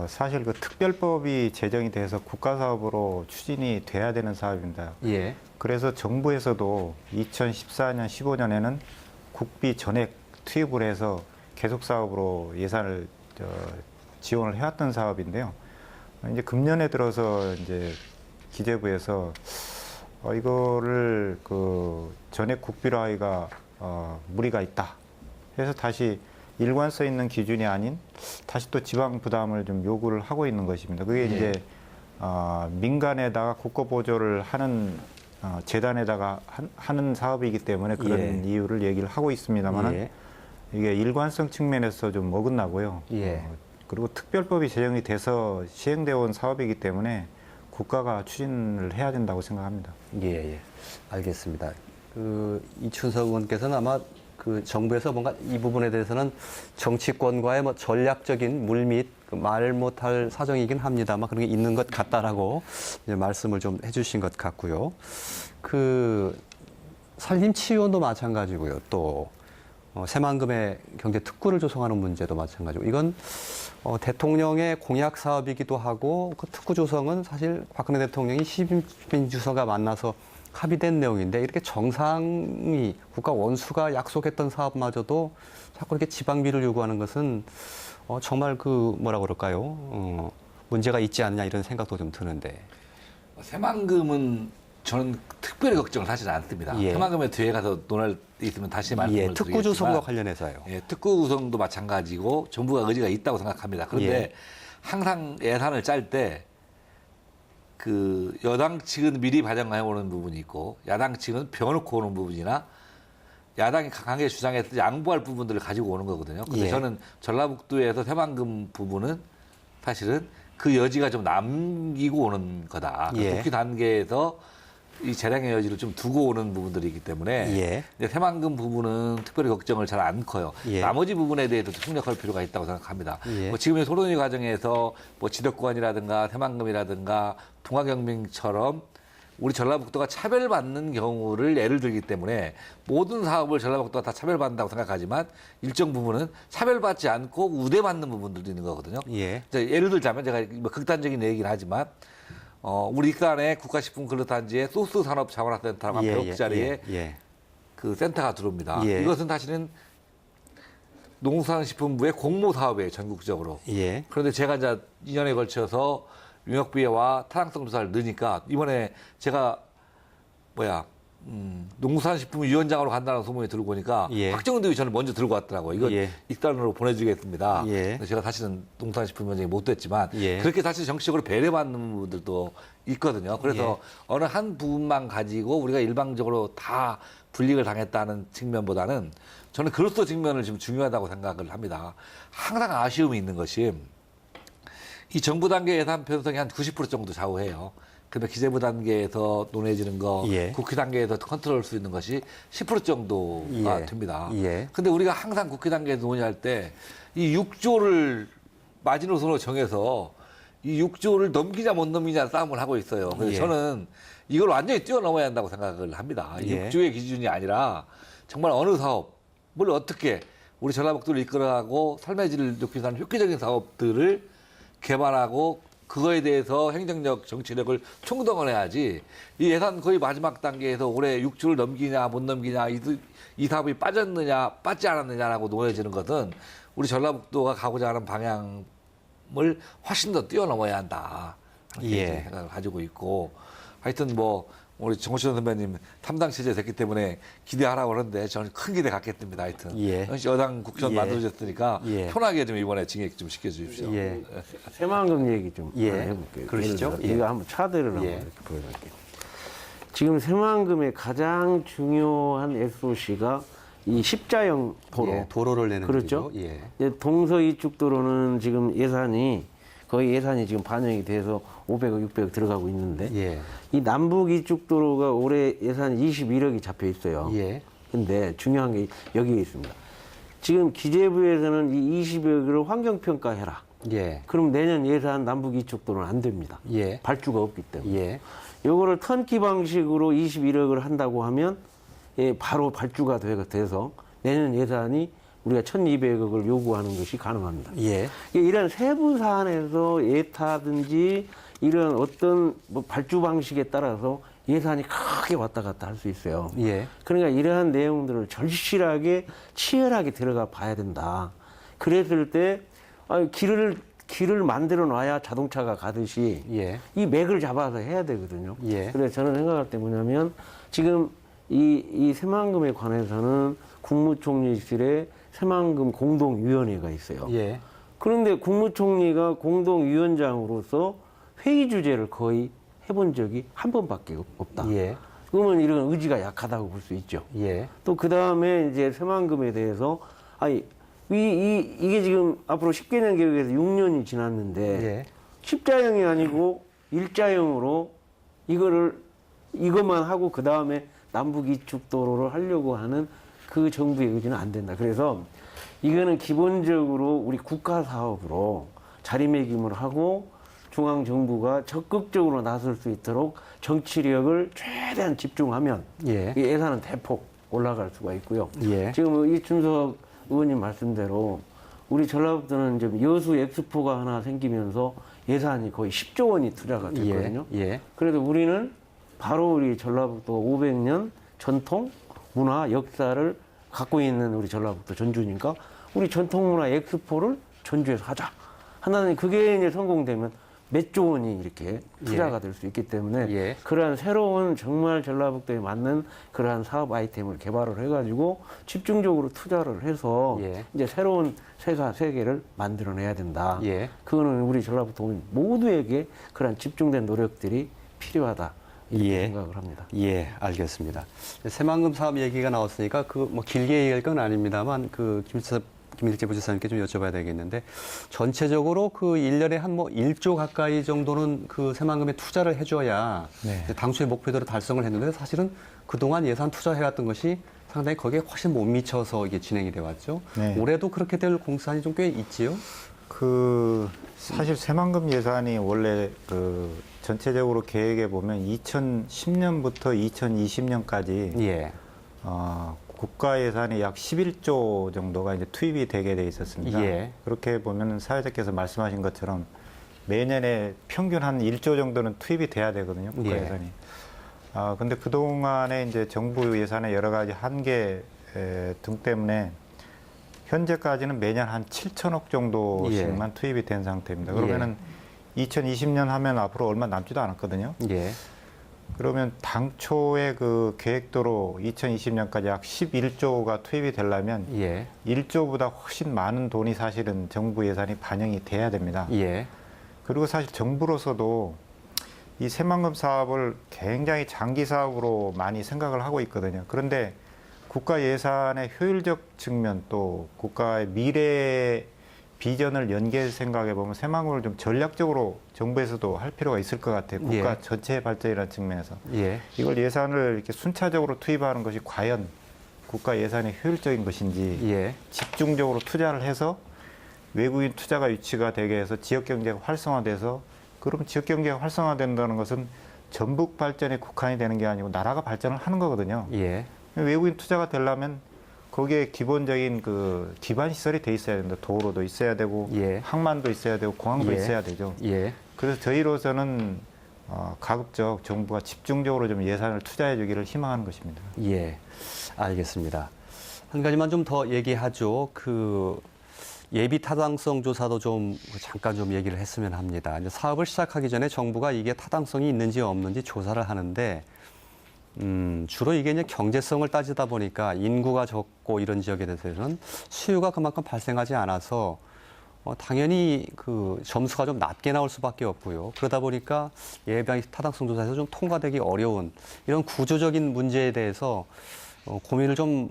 사실 그 특별법이 제정이 돼서 국가 사업으로 추진이 돼야 되는 사업입니다. 예, 그래서 정부에서도 2014년, 15년에는 국비 전액 투입을 해서 계속 사업으로 예산을 지원을 해왔던 사업인데요. 이제 금년에 들어서 이제 기재부에서 이거를 그 전액 국비화하기가 무리가 있다. 해서 다시 일관성 있는 기준이 아닌 다시 또 지방 부담을 좀 요구를 하고 있는 것입니다. 그게 예. 이제 민간에다가 국고 보조를 하는 재단에다가 하는 사업이기 때문에 그런 예. 이유를 얘기를 하고 있습니다만은 예. 이게 일관성 측면에서 좀 어긋나고요. 예. 그리고 특별법이 제정이 돼서 시행되어 온 사업이기 때문에 국가가 추진을 해야 된다고 생각합니다. 예, 예. 알겠습니다. 이춘석 의원께서는 아마 그 정부에서 뭔가 이 부분에 대해서는 정치권과의 뭐 전략적인 물밑 말 못할 사정이긴 합니다만 그런 게 있는 것 같다라고 이제 말씀을 좀 해주신 것 같고요. 산림치유원도 마찬가지고요. 또 새만금의 경제 특구를 조성하는 문제도 마찬가지고 이건 대통령의 공약 사업이기도 하고 그 특구 조성은 사실 박근혜 대통령이 시진핑 주석과 만나서 합의된 내용인데 이렇게 정상이 국가 원수가 약속했던 사업마저도 자꾸 이렇게 지방비를 요구하는 것은 정말 뭐라고 그럴까요? 문제가 있지 않냐 이런 생각도 좀 드는데. 새만금은 저는 특별히 걱정을 하지는 않습니다. 예. 새만금에 뒤에 가서 논할 때 있으면 다시 말씀을 예, 드리겠지만 특구 조성과 관련해서요. 예, 특구 구성도 마찬가지고 정부가 의지가 있다고 생각합니다. 그런데 예. 항상 예산을 짤 때 그 여당 측은 미리 반영해 오는 부분이 있고 야당 측은 벼놓고 오는 부분이나 야당이 강하게 주장해서 양보할 부분들을 가지고 오는 거거든요. 근데 예. 저는 전라북도에서 새만금 부분은 사실은 그 여지가 좀 남기고 오는 거다. 예. 복귀 단계에서 이 재량의 여지를 좀 두고 오는 부분들이기 때문에 예. 이제 새만금 부분은 특별히 걱정을 잘 안 커요. 예. 나머지 부분에 대해서도 충격할 필요가 있다고 생각합니다. 예. 뭐 지금의 소론의 과정에서 뭐 지덕구간이라든가 새만금이라든가 동학영명처럼 우리 전라북도가 차별받는 경우를 예를 들기 때문에 모든 사업을 전라북도가 다 차별받는다고 생각하지만 일정 부분은 차별받지 않고 우대받는 부분들도 있는 거거든요. 예. 예를 들자면 제가 뭐 극단적인 얘기긴 하지만 우리 익산의 국가식품근로단지에 소스 산업 자원화센터가 한 100억짜리의 예. 그 센터가 들어옵니다. 예. 이것은 사실은 농수산식품부의 공모 사업이에요, 전국적으로. 예. 그런데 제가 이제 2년에 걸쳐서 용역비와 타당성 조사를 넣으니까 이번에 제가 농수산식품위원장으로 간다는 소문이 들고 오니까 예. 박정훈 저를 먼저 들고 왔더라고요. 이거 예. 익산으로 보내주겠습니다. 예. 제가 사실은 농수산식품위원장이 못 됐지만 예. 그렇게 사실 정치적으로 배려받는 부분들도 있거든요. 그래서 어느 한 부분만 가지고 우리가 일방적으로 다 불이익을 당했다는 측면보다는 저는 그로서 측면을 지금 중요하다고 생각을 합니다. 항상 아쉬움이 있는 것이 이 정부 단계 예산 편성이 한 90% 정도 좌우해요. 그다음에 기재부 단계에서 논의해지는 거, 예. 국회 단계에서 컨트롤할 수 있는 것이 10% 정도가 예. 됩니다. 예. 근데 우리가 항상 국회 단계에서 논의할 때 이 6조를 마지노선으로 정해서 이 6조를 넘기냐 못 넘기냐 싸움을 하고 있어요. 그래서 예. 저는 이걸 완전히 뛰어넘어야 한다고 생각을 합니다. 예. 6조의 기준이 아니라 정말 어느 사업을 어떻게 우리 전라북도를 이끌어가고 삶의 질을 높이는 획기적인 사업들을 개발하고 그거에 대해서 행정력, 정치력을 총동원해야지 이 예산 거의 마지막 단계에서 올해 6조를 넘기냐 못 넘기냐 이 사업이 빠졌느냐 빠지지 않았느냐라고 논의해지는 것은 우리 전라북도가 가고자 하는 방향을 훨씬 더 뛰어넘어야 한다. 이렇게 예. 생각을 가지고 있고 하여튼 뭐 우리 정호천 선배님 탐당 체제 됐기 때문에 기대하라고 그러는데 저는 큰 기대 갖겠습니다. 하여튼 예. 여당 국회의원 예. 만들어졌으니까 예. 편하게 좀 이번에 징액 좀 시켜주십시오. 예. 새만금 얘기 좀 예. 해볼게요. 그러시죠. 예를 들어 예. 이거 한번 차들을 한번 예. 이렇게 보여드릴게요. 지금 새만금의 가장 중요한 SOC가 이 십자형 도로. 예, 도로를 내는 그렇죠. 길이죠. 예. 이제 동서이축 도로는 지금 예산이 지금 반영이 돼서 500억, 600억 들어가고 있는데 예. 이 남북 이축 도로가 올해 예산 21억이 잡혀 있어요. 예. 근데 중요한 게 여기에 있습니다. 지금 기재부에서는 이 20억을 환경평가해라. 예. 그럼 내년 예산 남북 이축 도로는 안 됩니다. 예. 발주가 없기 때문에. 예. 요거를 턴키 방식으로 21억을 한다고 하면 예, 바로 발주가 돼서 내년 예산이 우리가 1,200억을 요구하는 것이 가능합니다. 예. 이런 세부 사안에서 예타든지 이런 어떤 뭐 발주 방식에 따라서 예산이 크게 왔다 갔다 할 수 있어요. 예. 그러니까 이러한 내용들을 절실하게 치열하게 들어가 봐야 된다. 그랬을 때 길을 만들어 놔야 자동차가 가듯이 예. 이 맥을 잡아서 해야 되거든요. 예. 그래서 저는 생각할 때 뭐냐면 지금 이 새만금에 관해서는 국무총리실에 새만금 공동위원회가 있어요. 예. 그런데 국무총리가 공동위원장으로서 회의 주제를 거의 해본 적이 한 번밖에 없다. 예. 그러면 이런 의지가 약하다고 볼 수 있죠. 예. 또 그 다음에 이제 새만금에 대해서 이게 지금 앞으로 10개년 계획에서 6년이 지났는데 예. 십자형이 아니고 일자형으로 이것만 하고 그 다음에 남북 이축 도로를 하려고 하는 그 정부의 의지는 안 된다. 그래서 이거는 기본적으로 우리 국가 사업으로 자리매김을 하고 중앙 정부가 적극적으로 나설 수 있도록 정치력을 최대한 집중하면 예. 이 예산은 대폭 올라갈 수가 있고요. 예. 지금 이준석 의원님 말씀대로 우리 전라북도는 이제 여수 엑스포가 하나 생기면서 예산이 거의 10조 원이 투자가 됐거든요. 예. 그래도 우리는 바로 우리 전라북도 500년 전통 문화 역사를 갖고 있는 우리 전라북도 전주니까 우리 전통문화 엑스포를 전주에서 하자. 하나는 그게 이제 성공되면 몇 조 원이 이렇게 투자가 될 수 있기 때문에 예. 그러한 새로운 정말 전라북도에 맞는 그러한 사업 아이템을 개발을 해가지고 집중적으로 투자를 해서 예. 이제 새로운 세계를 만들어내야 된다. 예. 그거는 우리 전라북도 모두에게 그러한 집중된 노력들이 필요하다. 이렇게 예. 생각을 합니다. 예, 알겠습니다. 새만금 사업 얘기가 나왔으니까 뭐 길게 얘기할 건 아닙니다만 김일재 부지사님께 좀 여쭤봐야 되겠는데 전체적으로 1년에 한 1조 가까이 정도는 새만금에 투자를 해줘야 네. 당초의 목표대로 달성을 했는데 사실은 그동안 예산 투자해왔던 것이 상당히 거기에 훨씬 못 미쳐서 이게 진행이 돼 왔죠. 네. 올해도 그렇게 될 공산이 좀 꽤 있지요? 사실 새만금 예산이 원래 전체적으로 계획에 보면 2010년부터 2020년까지 예. 국가 예산이 약 11조 정도가 이제 투입이 되게 돼 있었습니다. 예. 그렇게 보면 사회자께서 말씀하신 것처럼 매년에 평균 한 1조 정도는 투입이 돼야 되거든요, 국가 예. 예산이. 근데 그동안에 이제 정부 예산의 여러 가지 한계 등 때문에 현재까지는 매년 한 7천억 정도씩만 투입이 된 상태입니다. 그러면은 2020년 하면 앞으로 얼마 남지도 않았거든요. 예. 그러면 당초의 그 계획도로 2020년까지 약 11조가 투입이 되려면 예. 1조보다 훨씬 많은 돈이 사실은 정부 예산이 반영이 돼야 됩니다. 예. 그리고 사실 정부로서도 이 새만금 사업을 굉장히 장기 사업으로 많이 생각을 하고 있거든요. 그런데 국가 예산의 효율적 측면 또 국가의 미래에 비전을 연계해서 생각해 보면 새만금을 좀 전략적으로 정부에서도 할 필요가 있을 것 같아요. 국가 예. 전체의 발전이라는 측면에서. 예. 이걸 예산을 이렇게 순차적으로 투입하는 것이 과연 국가 예산이 효율적인 것인지 예. 집중적으로 투자를 해서 외국인 투자가 유치가 되게 해서 지역 경제가 활성화돼서 그럼 지역 경제가 활성화된다는 것은 전북 발전에 국한이 되는 게 아니고 나라가 발전을 하는 거거든요. 예. 외국인 투자가 되려면 거기에 기본적인 그 기반 시설이 돼 있어야 된다. 도로도 있어야 되고 예. 항만도 있어야 되고 공항도 예. 있어야 되죠. 예. 그래서 저희로서는 가급적 정부가 집중적으로 좀 예산을 투자해 주기를 희망하는 것입니다. 예. 알겠습니다. 한 가지만 좀 더 얘기하죠. 그 예비 타당성 조사도 좀 잠깐 좀 얘기를 했으면 합니다. 이제 사업을 시작하기 전에 정부가 이게 타당성이 있는지 없는지 조사를 하는데 주로 이게 이제 경제성을 따지다 보니까 인구가 적고 이런 지역에 대해서는 수요가 그만큼 발생하지 않아서 당연히 그 점수가 좀 낮게 나올 수밖에 없고요. 그러다 보니까 예비 타당성 조사에서 좀 통과되기 어려운 이런 구조적인 문제에 대해서 고민을 좀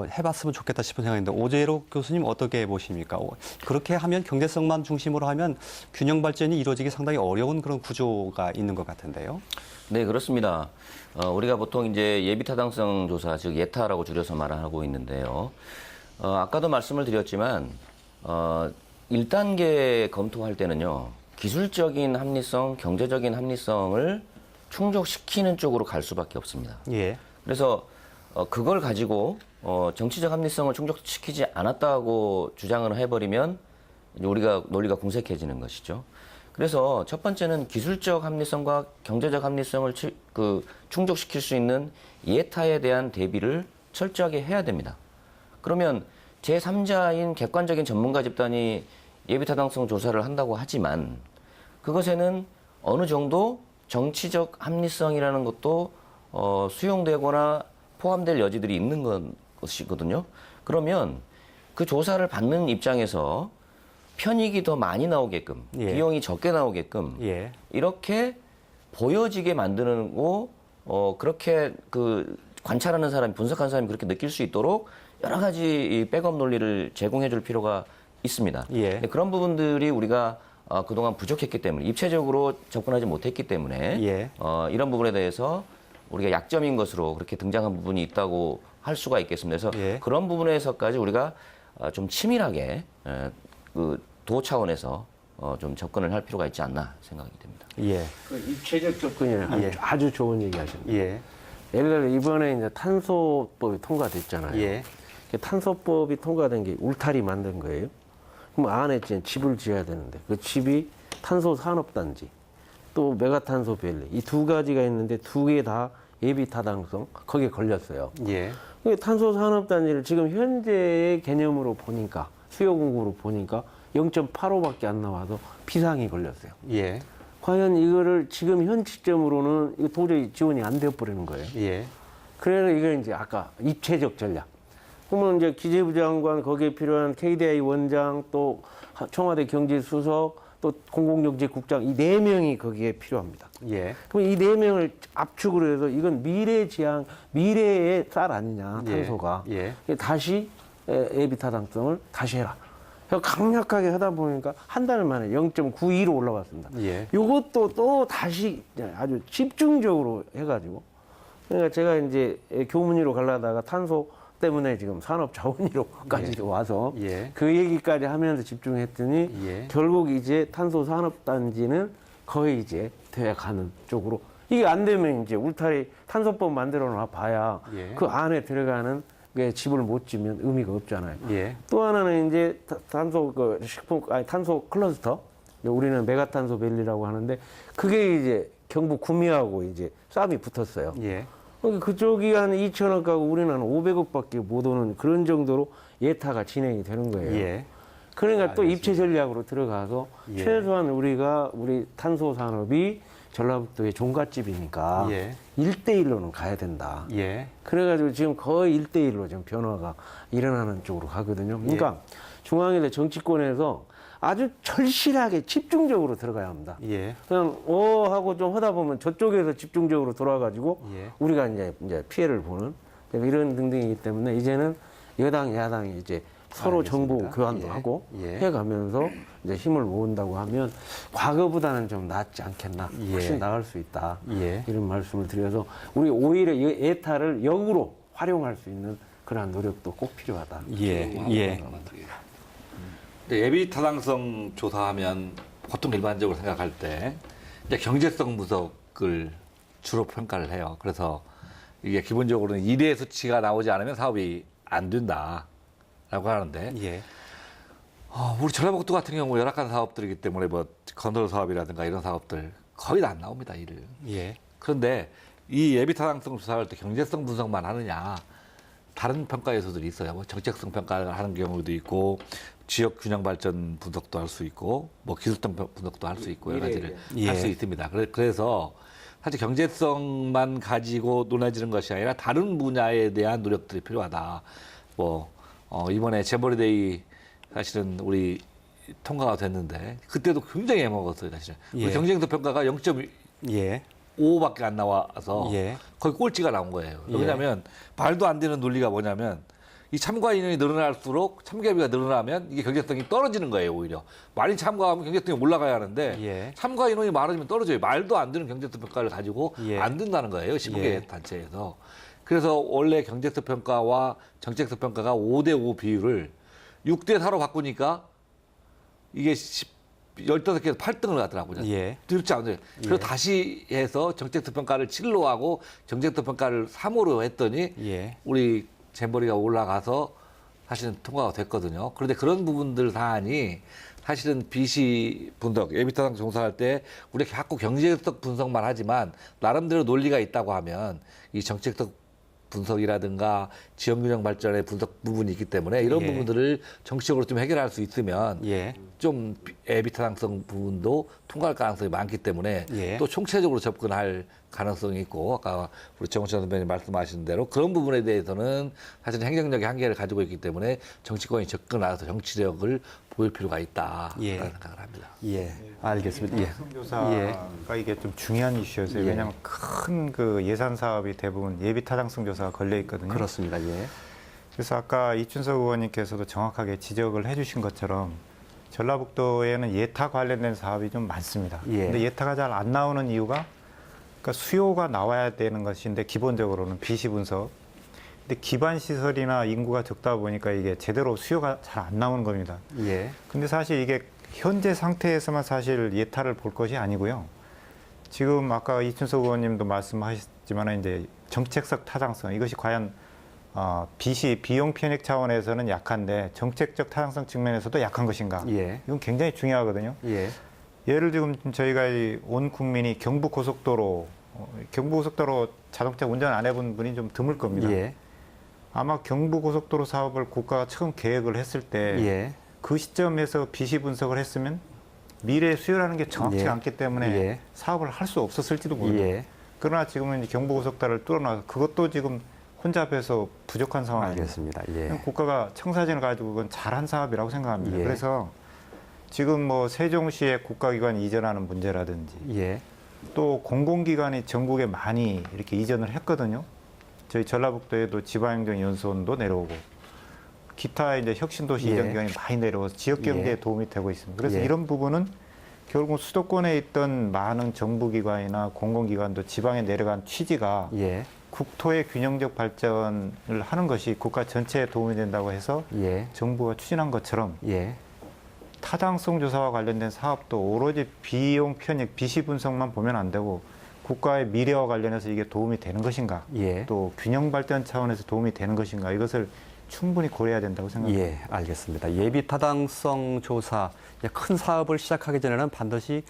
해봤으면 좋겠다 싶은 생각인데 오재록 교수님 어떻게 보십니까? 그렇게 하면 경제성만 중심으로 하면 균형 발전이 이루어지기 상당히 어려운 그런 구조가 있는 것 같은데요. 네, 그렇습니다. 우리가 보통 이제 예비 타당성 조사, 즉 예타라고 줄여서 말하고 있는데요. 아까도 말씀을 드렸지만 1단계 검토할 때는요. 기술적인 합리성, 경제적인 합리성을 충족시키는 쪽으로 갈 수밖에 없습니다. 예. 그래서 그걸 가지고 정치적 합리성을 충족시키지 않았다고 주장을 해버리면 우리가 논리가 궁색해지는 것이죠. 그래서 첫 번째는 기술적 합리성과 경제적 합리성을 충족시킬 수 있는 예타에 대한 대비를 철저하게 해야 됩니다. 그러면 제3자인 객관적인 전문가 집단이 예비타당성 조사를 한다고 하지만 그것에는 어느 정도 정치적 합리성이라는 것도 수용되거나 포함될 여지들이 있는 것이거든요. 그러면 그 조사를 받는 입장에서 편익이 더 많이 나오게끔, 예. 비용이 적게 나오게끔 예. 이렇게 보여지게 만드는 거, 그렇게 그 관찰하는 사람이, 분석하는 사람이 그렇게 느낄 수 있도록 여러 가지 이 백업 논리를 제공해 줄 필요가 있습니다. 예. 근데 그런 부분들이 우리가 그동안 부족했기 때문에, 입체적으로 접근하지 못했기 때문에 예. 이런 부분에 대해서 우리가 약점인 것으로 그렇게 등장한 부분이 있다고 할 수가 있겠습니다. 그래서 예. 그런 부분에서까지 우리가 좀 치밀하게 그 도 차원에서 좀 접근을 할 필요가 있지 않나 생각이 됩니다. 예. 그 입체적 접근이 예. 아주 좋은 얘기 하셨네요. 예. 예를 들어 이번에 이제 탄소법이 통과됐잖아요. 예. 탄소법이 통과된 게 울타리 만든 거예요. 그럼 안에 이제 집을 지어야 되는데 그 집이 탄소 산업단지 또 메가탄소 밸리 이 두 가지가 있는데 두 개 다 예비 타당성 거기에 걸렸어요. 예. 탄소 산업단지를 지금 현재의 개념으로 보니까 수요 공급으로 보니까 0.85밖에 안 나와서 비상이 걸렸어요. 예. 과연 이거를 지금 현 시점으로는 이거 도저히 지원이 안 되어 버리는 거예요. 예. 그래서 이게 이제 아까 입체적 전략. 그러면 이제 기재부 장관 거기에 필요한 KDI 원장 또 청와대 경제수석 또 공공경제국장 이 4명이 거기에 필요합니다. 예. 그럼 이 4명을 압축을 해서 이건 미래 지향, 미래의 쌀 아니냐, 예. 탄소가. 예. 다시 예비타당성을 다시 해라. 그래서 강력하게 하다 보니까 한 달 만에 0.92로 올라왔습니다. 예. 이것도 또 다시 아주 집중적으로 해가지고. 그러니까 제가 이제 교문위로 가려다가 탄소 때문에 지금 산업자원위로까지 와서 예. 그 얘기까지 하면서 집중했더니 예. 결국 이제 탄소 산업단지는 거의 이제 돼가는 쪽으로 이게 안 되면 이제 울타리 탄소법 만들어 놔 봐야 예. 그 안에 들어가는 게 집을 못 지면 의미가 없잖아요. 예. 또 하나는 이제 탄소 탄소 클러스터 우리는 메가탄소 밸리라고 하는데 그게 이제 경북 구미하고 이제 싸움이 붙었어요. 예. 그쪽이 한 2천억 가고 우리는 한 500억밖에 못 오는 그런 정도로 예타가 진행이 되는 거예요. 예. 그러니까 또 알겠습니다. 입체 전략으로 들어가서 예. 최소한 우리 탄소 산업이 전라북도의 종갓집이니까 예. 1대1로는 가야 된다. 예. 그래가지고 지금 거의 1대1로 좀 변화가 일어나는 쪽으로 가거든요. 그러니까 중앙에 정치권에서 아주 절실하게 집중적으로 들어가야 합니다. 예. 그냥 하고 좀 하다 보면 저쪽에서 집중적으로 돌아가지고 예. 우리가 이제 피해를 보는 이런 등등이기 때문에 이제는 여당 야당이 이제 서로 알겠습니다. 정보 교환도 예. 하고 예. 해가면서 이제 힘을 모은다고 하면 과거보다는 좀 낫지 않겠나, 예. 훨씬 나을 수 있다. 예. 이런 말씀을 드려서 우리 오히려 이 에타를 역으로 활용할 수 있는 그러한 노력도 꼭 필요하다. 예. 예. 근데 예비 타당성 조사하면 보통 일반적으로 생각할 때 이제 경제성 분석을 주로 평가를 해요. 그래서 이게 기본적으로는 1의 수치가 나오지 않으면 사업이 안 된다라고 하는데 예. 우리 전라북도 같은 경우 열악한 사업들이기 때문에 뭐 건설 사업이라든가 이런 사업들 거의 다 안 나옵니다. 일을. 예. 그런데 이 예비 타당성 조사할 때 경제성 분석만 하느냐 다른 평가 요소들이 있어요. 뭐 정책성 평가를 하는 경우도 있고 지역 균형 발전 분석도 할 수 있고 뭐 기술성 분석도 할 수 있고 여러 가지를 예. 할 수 있습니다. 그래서 사실 경제성만 가지고 논해지는 것이 아니라 다른 분야에 대한 노력들이 필요하다. 뭐 이번에 재벌이데이 사실은 우리 통과가 됐는데 그때도 굉장히 애먹었어요. 사실은 예. 우리 경쟁도 평가가 0.5밖에 예. 안 나와서 예. 거의 꼴찌가 나온 거예요. 예. 왜냐하면 말도 안 되는 논리가 뭐냐면 이 참가 인원이 늘어날수록 참가비가 늘어나면 이게 경제성이 떨어지는 거예요. 오히려 많이 참가하면 경제성이 올라가야 하는데 예. 참가 인원이 많아지면 떨어져요. 말도 안 되는 경제성 평가를 가지고 예. 안 된다는 거예요. 15개 예. 단체에서. 그래서 원래 경제성 평가와 정책성 평가가 5대5 비율을 6대4로 바꾸니까 이게 15개에서 8등을 하더라고요. 예. 그렇지 않아요. 그래서 다시 해서 정책성 평가를 7로 하고 정책성 평가를 3으로 했더니 예. 우리 잼버리가 올라가서 사실은 통과가 됐거든요. 그런데 그런 부분들 사안이 사실은 BC 분석, 예비타당 종사할 때 우리가 자꾸 경제적 분석만 하지만 나름대로 논리가 있다고 하면 이 정책적 분석이라든가 지역균형 발전의 분석 부분이 있기 때문에 이런 예. 부분들을 정치적으로 좀 해결할 수 있으면 예. 좀 예비타당성 부분도 통과할 가능성이 많기 때문에 예. 또 총체적으로 접근할 가능성이 있고 아까 우리 정우천 선배님 말씀하신 대로 그런 부분에 대해서는 사실 행정력의 한계를 가지고 있기 때문에 정치권이 접근해서 정치력을 보일 필요가 있다라는 예. 생각을 합니다. 예. 알겠습니다. 예. 조사가 이게 좀 중요한 이슈였어요. 예. 왜냐하면 큰 그 예산 사업이 대부분 예비 타당성 조사가 걸려 있거든요. 그렇습니다. 예. 그래서 아까 이춘석 의원님께서도 정확하게 지적을 해주신 것처럼 전라북도에는 예타 관련된 사업이 좀 많습니다. 예. 근데 예타가 잘 안 나오는 이유가 그러니까 수요가 나와야 되는 것인데 기본적으로는 비시 분석. 근데 기반 시설이나 인구가 적다 보니까 이게 제대로 수요가 잘 안 나오는 겁니다. 예. 근데 사실 이게 현재 상태에서만 사실 예타를 볼 것이 아니고요. 지금 아까 이춘석 의원님도 말씀하셨지만 이제 정책적 타당성 이것이 과연 BC 비용 편익 차원에서는 약한데 정책적 타당성 측면에서도 약한 것인가? 예. 이건 굉장히 중요하거든요. 예. 예를 지금 저희가 온 국민이 경부고속도로 자동차 운전 안 해본 분이 좀 드물 겁니다. 예. 아마 경부고속도로 사업을 국가가 처음 계획을 했을 때 그 예. 시점에서 비시 분석을 했으면 미래 수요라는 게 정확치가 예. 않기 때문에 예. 사업을 할 수 없었을지도 모릅니다. 예. 그러나 지금은 이제 경부고속도로를 뚫어놔서 그것도 지금 혼잡해서 부족한 상황입니다. 알겠습니다. 예. 국가가 청사진을 가지고 그건 잘한 사업이라고 생각합니다. 예. 그래서 지금 뭐 세종시의 국가기관 이전하는 문제라든지 예. 또 공공기관이 전국에 많이 이렇게 이전을 했거든요. 저희 전라북도에도 지방행정연수원도 내려오고 기타 이제 혁신도시 예. 이전기관이 많이 내려와서 지역 경제에 예. 도움이 되고 있습니다. 그래서 예. 이런 부분은 결국 수도권에 있던 많은 정부기관이나 공공기관도 지방에 내려간 취지가 예. 국토의 균형적 발전을 하는 것이 국가 전체에 도움이 된다고 해서 예. 정부가 추진한 것처럼 예. 타당성 조사와 관련된 사업도 오로지 비용 편익, 비시 분석만 보면 안 되고 국가의 미래와 관련해서 이게 도움이 되는 것인가, 예. 또 균형 발전 차원에서 도움이 되는 것인가 이것을 충분히 고려해야 된다고 생각합니다. 예, 알겠습니다. 예비 타당성 조사, 큰 사업을 시작하기 전에는 반드시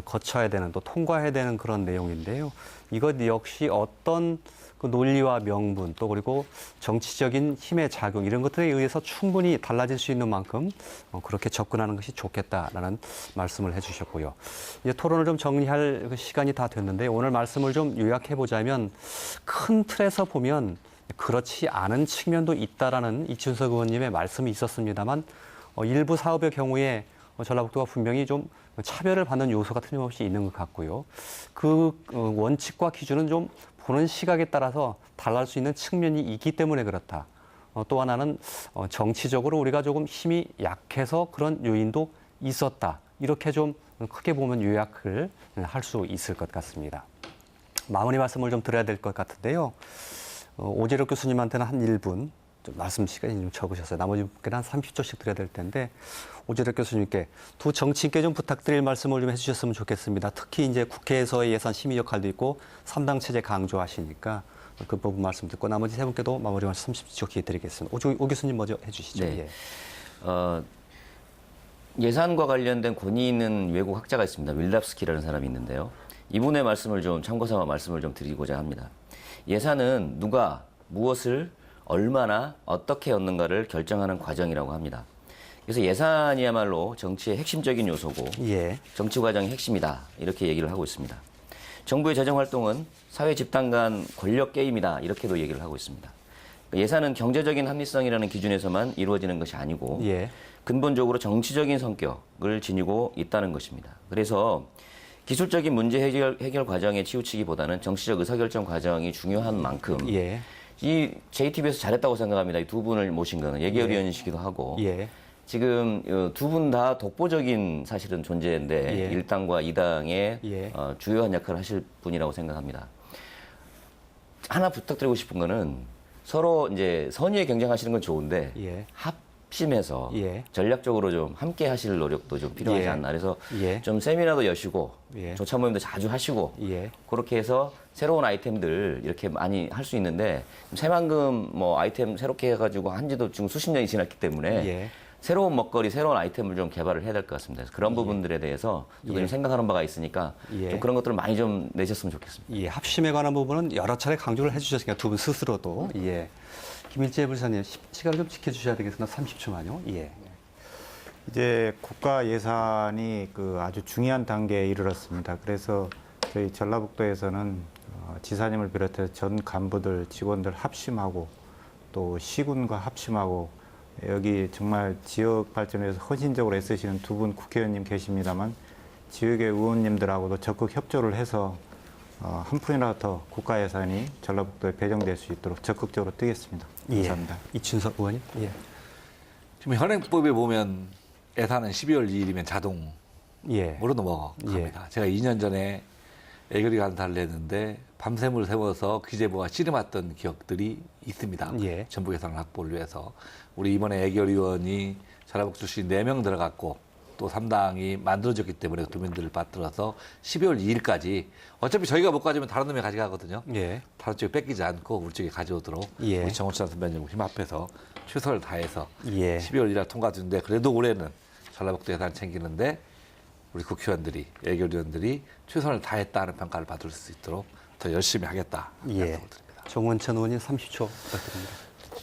거쳐야 되는 또 통과해야 되는 그런 내용인데요. 이것 역시 어떤 그 논리와 명분 또 그리고 정치적인 힘의 작용 이런 것들에 의해서 충분히 달라질 수 있는 만큼 그렇게 접근하는 것이 좋겠다라는 말씀을 해주셨고요. 이제 토론을 좀 정리할 그 시간이 다 됐는데 오늘 말씀을 좀 요약해 보자면 큰 틀에서 보면 그렇지 않은 측면도 있다라는 이춘석 의원님의 말씀이 있었습니다만 일부 사업의 경우에 전라북도가 분명히 좀 차별을 받는 요소가 틀림없이 있는 것 같고요. 그 원칙과 기준은 좀 보는 시각에 따라서 달라질 수 있는 측면이 있기 때문에 그렇다. 또 하나는 정치적으로 우리가 조금 힘이 약해서 그런 요인도 있었다. 이렇게 좀 크게 보면 요약을 할 수 있을 것 같습니다. 마무리 말씀을 좀 드려야 될 것 같은데요. 오재력 교수님한테는 한 1분 좀 말씀 시간이 좀 적으셨어요. 나머지 분께는 한 30초씩 드려야 될 텐데 오재력 교수님께 두 정치인께 좀 부탁드릴 말씀을 좀 해주셨으면 좋겠습니다. 특히 이제 국회에서의 예산 심의 역할도 있고 3당 체제 강조하시니까 그 부분 말씀 듣고 나머지 세 분께도 마무리 말씀 30초 기회 드리겠습니다. 오 교수님 먼저 해주시죠. 네. 예. 예산과 관련된 권위 있는 외국 학자가 있습니다. 윌답스키라는 사람이 있는데요. 이분의 말씀을 좀 참고 삼아 말씀을 좀 드리고자 합니다. 예산은 누가 무엇을 얼마나 어떻게 얻는가를 결정하는 과정이라고 합니다. 그래서 예산이야말로 정치의 핵심적인 요소고 예. 정치 과정의 핵심이다 이렇게 얘기를 하고 있습니다. 정부의 재정 활동은 사회 집단 간 권력 게임이다 이렇게도 얘기를 하고 있습니다. 예산은 경제적인 합리성이라는 기준에서만 이루어지는 것이 아니고 예. 근본적으로 정치적인 성격을 지니고 있다는 것입니다. 그래서 기술적인 문제 해결 과정에 치우치기보다는 정치적 의사결정 과정이 중요한 만큼 예. 이 JTB에서 잘했다고 생각합니다. 이 두 분을 모신 거는 예결위원이시기도 하고 예. 지금 두 분 다 독보적인 사실은 존재인데 예. 1당과 2당의 예. 주요한 역할을 하실 분이라고 생각합니다. 하나 부탁드리고 싶은 거는 서로 이제 선의에 경쟁하시는 건 좋은데 예. 합심해서 예. 전략적으로 좀 함께 하실 노력도 좀 필요하지 예. 않나. 그래서 예. 좀 세미나도 여시고 예. 조차 모임도 자주 하시고 예. 그렇게 해서 새로운 아이템들 이렇게 많이 할 수 있는데 새만금 뭐 아이템 새롭게 해가지고 한지도 지금 수십 년이 지났기 때문에 예. 새로운 먹거리, 새로운 아이템을 좀 개발을 해야 될 것 같습니다. 그래서 그런 부분들에 대해서 저도 좀 생각하는 바가 있으니까 예. 좀 그런 것들을 많이 좀 내셨으면 좋겠습니다. 예, 합심에 관한 부분은 여러 차례 강조를 해주셨으니까 두 분 스스로도. 예. 김일재 불사님, 시간 좀 지켜주셔야 되겠습니다. 30초만요. 예. 이제 국가 예산이 그 아주 중요한 단계에 이르렀습니다. 그래서 저희 전라북도에서는 지사님을 비롯해서 전 간부들, 직원들 합심하고 또 시군과 합심하고 여기 정말 지역 발전에 위해서 헌신적으로 애쓰시는 두 분 국회의원님 계십니다만 지역의 의원님들하고도 적극 협조를 해서 한 푼이라도 더 국가 예산이 전라북도에 배정될 수 있도록 적극적으로 뛰겠습니다. 감사합니다. 예. 이춘석 의원님. 예. 지금 현행법에 보면 예산은 12월 2일이면 자동으로 예. 넘어갑니다. 제가 2년 전에 예결위 간사를 했는데 밤샘을 세워서 기재부가 씨름했던 기억들이 있습니다. 예. 전북 예산을 확보를 위해서. 우리 이번에 예결위원이 전라북 출신 4명 들어갔고 또 3당이 만들어졌기 때문에 도민들을 받들어서 12월 2일까지 어차피 저희가 못 가져오면 다른 놈이 가져가거든요. 예. 다른 쪽에 뺏기지 않고 우리 쪽에 가져오도록 예. 우리 정호찬 선배님 힘합해서 최선을 다해서 예. 12월 1일 통과되는데 그래도 올해는 전라북도 예산 챙기는데 우리 국회의원들이 예결위원들이 최선을 다했다는 평가를 받을 수 있도록 더 열심히 하겠다 예. 약속을 드립니다. 정원천 의원님 30초 부탁드립니다.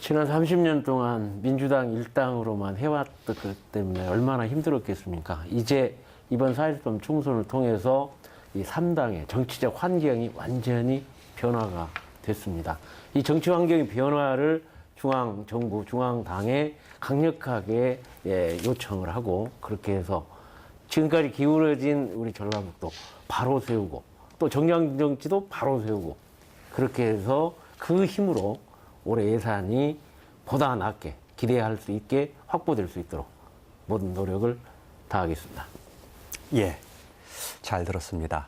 지난 30년 동안 민주당 일당으로만 해왔기 때문에 얼마나 힘들었겠습니까? 이제 이번 4.13 총선을 통해서 이 3당의 정치적 환경이 완전히 변화가 됐습니다. 이 정치 환경의 변화를 중앙정부, 중앙당에 강력하게 요청을 하고 그렇게 해서 지금까지 기울어진 우리 전라북도 바로 세우고 또 정량정치도 바로 세우고 그렇게 해서 그 힘으로 올해 예산이 보다 낮게 기대할 수 있게 확보될 수 있도록 모든 노력을 다하겠습니다. 예. 잘 들었습니다.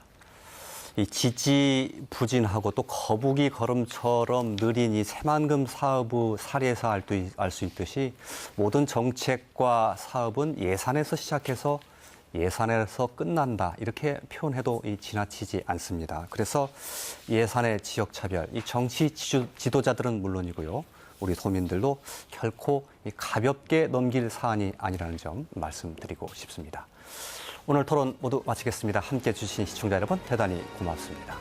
이 지지부진하고 또 거북이 걸음처럼 느린 이 새만금 사업의 사례에서 알 수 있듯이 모든 정책과 사업은 예산에서 시작해서 예산에서 끝난다 이렇게 표현해도 지나치지 않습니다. 그래서 예산의 지역차별, 이 정치 지도자들은 물론이고요. 우리 도민들도 결코 가볍게 넘길 사안이 아니라는 점 말씀드리고 싶습니다. 오늘 토론 모두 마치겠습니다. 함께해 주신 시청자 여러분 대단히 고맙습니다.